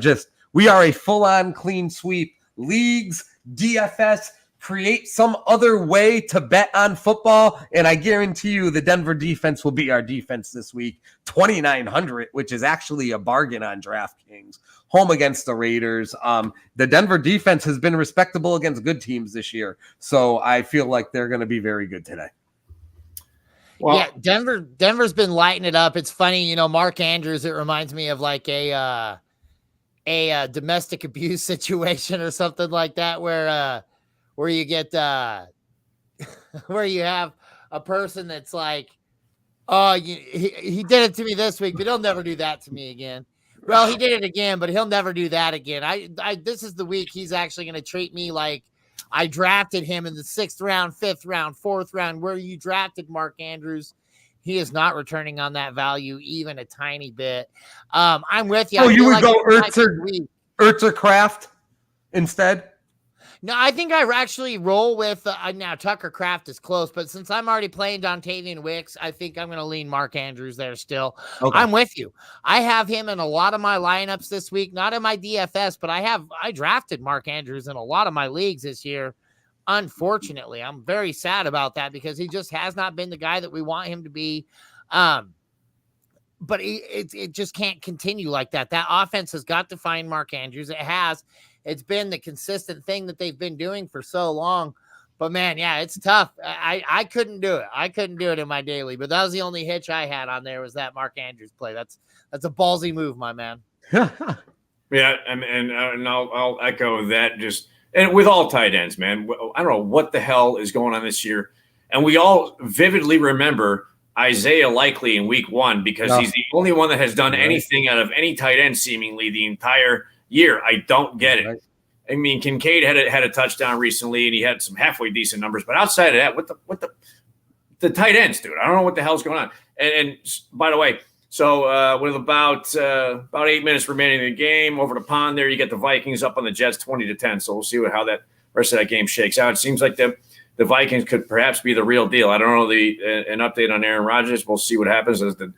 a full-on clean sweep. Leagues, DFS, create some other way to bet on football, and I guarantee you the Denver defense will be our defense this week. 2,900, which is actually a bargain on DraftKings. Home against the Raiders. The Denver defense has been respectable against good teams this year, so I feel like they're going to be very good today. Well, yeah, Denver's been lighting it up. It's funny, Mark Andrews. It reminds me of like a domestic abuse situation or something like that, where you get where you have a person that's like, oh, he did it to me this week, but he'll never do that to me again. Well, he did it again, but he'll never do that again. This is the week he's actually going to treat me like I drafted him in the 6th round, 5th round, 4th round, where you drafted Mark Andrews. He is not returning on that value even a tiny bit. I'm with you. Oh, you would go Ertz Kraft instead? No, I think I actually roll with now Tucker Kraft is close, but since I'm already playing Dontavian Wicks, I think I'm going to lean Mark Andrews there still. Okay. I'm with you. I have him in a lot of my lineups this week, not in my DFS, but I drafted Mark Andrews in a lot of my leagues this year. Unfortunately, I'm very sad about that because he just has not been the guy that we want him to be. But it just can't continue like that. That offense has got to find Mark Andrews. It has. It's been the consistent thing that they've been doing for so long. But, man, yeah, it's tough. I couldn't do it. I couldn't do it in my daily. But that was the only hitch I had on there was that Mark Andrews play. That's a ballsy move, my man. Yeah, and I'll echo that. And with all tight ends, man, I don't know what the hell is going on this year. And we all vividly remember Isaiah Likely in week 1 because he's the only one that has done anything out of any tight end seemingly the entire year. I don't get it. Right. I mean, Kincaid had a touchdown recently, and he had some halfway decent numbers. But outside of that, what the tight ends, dude? I don't know what the hell's going on. And by the way, so with about 8 minutes remaining in the game, over the pond there, you get the Vikings up on the Jets 20-10. So we'll see how that rest of that game shakes out. It seems like the Vikings could perhaps be the real deal. I don't know an update on Aaron Rodgers. We'll see what happens as the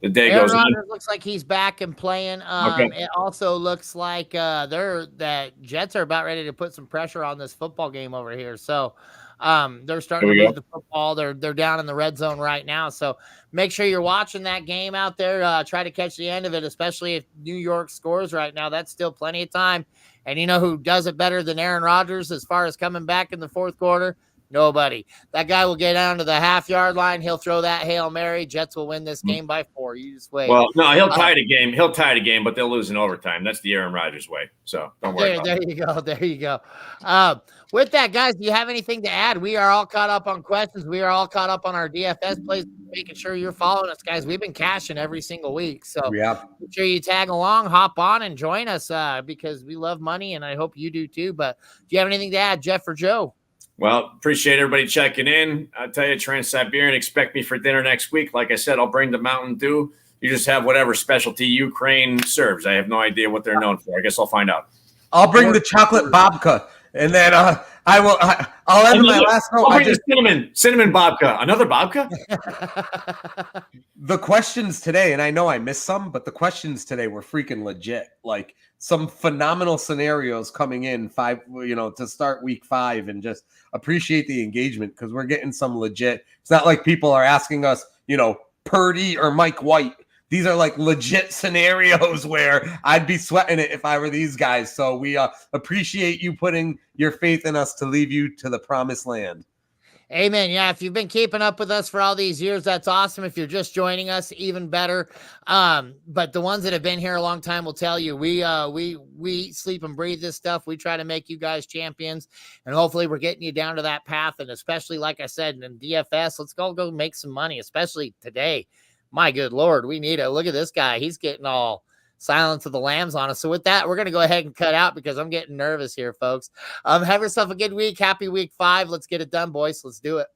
day goes on. Aaron Rodgers looks like he's back and playing. Okay. It also looks like that Jets are about ready to put some pressure on this football game over here. So they're starting to move the football. They're down in the red zone right now. So make sure you're watching that game out there. Try to catch the end of it, especially if New York scores right now. That's still plenty of time. And you know who does it better than Aaron Rodgers as far as coming back in the fourth quarter? Nobody. That guy will get down to the half-yard line. He'll throw that Hail Mary. Jets will win this game by 4. You just wait. Well, no, he'll tie the game. He'll tie the game, but they'll lose in overtime. That's the Aaron Rodgers way. So don't worry about it. There you go. With that, guys, do you have anything to add? We are all caught up on questions. We are all caught up on our DFS plays, making sure you're following us, guys. We've been cashing every single week. So make sure you tag along, hop on, and join us because we love money, and I hope you do too. But do you have anything to add, Jeff or Joe? Well, appreciate everybody checking in. I'll tell you, Trans-Siberian, expect me for dinner next week. Like I said, I'll bring the Mountain Dew. You just have whatever specialty Ukraine serves. I have no idea what they're known for. I guess I'll find out. I'll bring the chocolate babka, and then I'll end my last note. I'll bring the cinnamon babka. Another babka? The questions today, and I know I missed some, but the questions today were freaking legit. Like some phenomenal scenarios coming in to start week 5, and just appreciate the engagement because we're getting some legit. It's not like people are asking us, Purdy or Mike White. These are like legit scenarios where I'd be sweating it if I were these guys. So we appreciate you putting your faith in us to lead you to the promised land. Amen. Yeah, if you've been keeping up with us for all these years, that's awesome. If you're just joining us, even better. But the ones that have been here a long time will tell you we sleep and breathe this stuff. We try to make you guys champions, and hopefully we're getting you down to that path. And especially, like I said, in DFS, let's go make some money, especially today. My good Lord, we need it. Look at this guy. He's getting all Silence of the Lambs on us. So with that, we're going to go ahead and cut out because I'm getting nervous here, folks. Have yourself a good week. Happy week 5. Let's get it done, boys. Let's do it.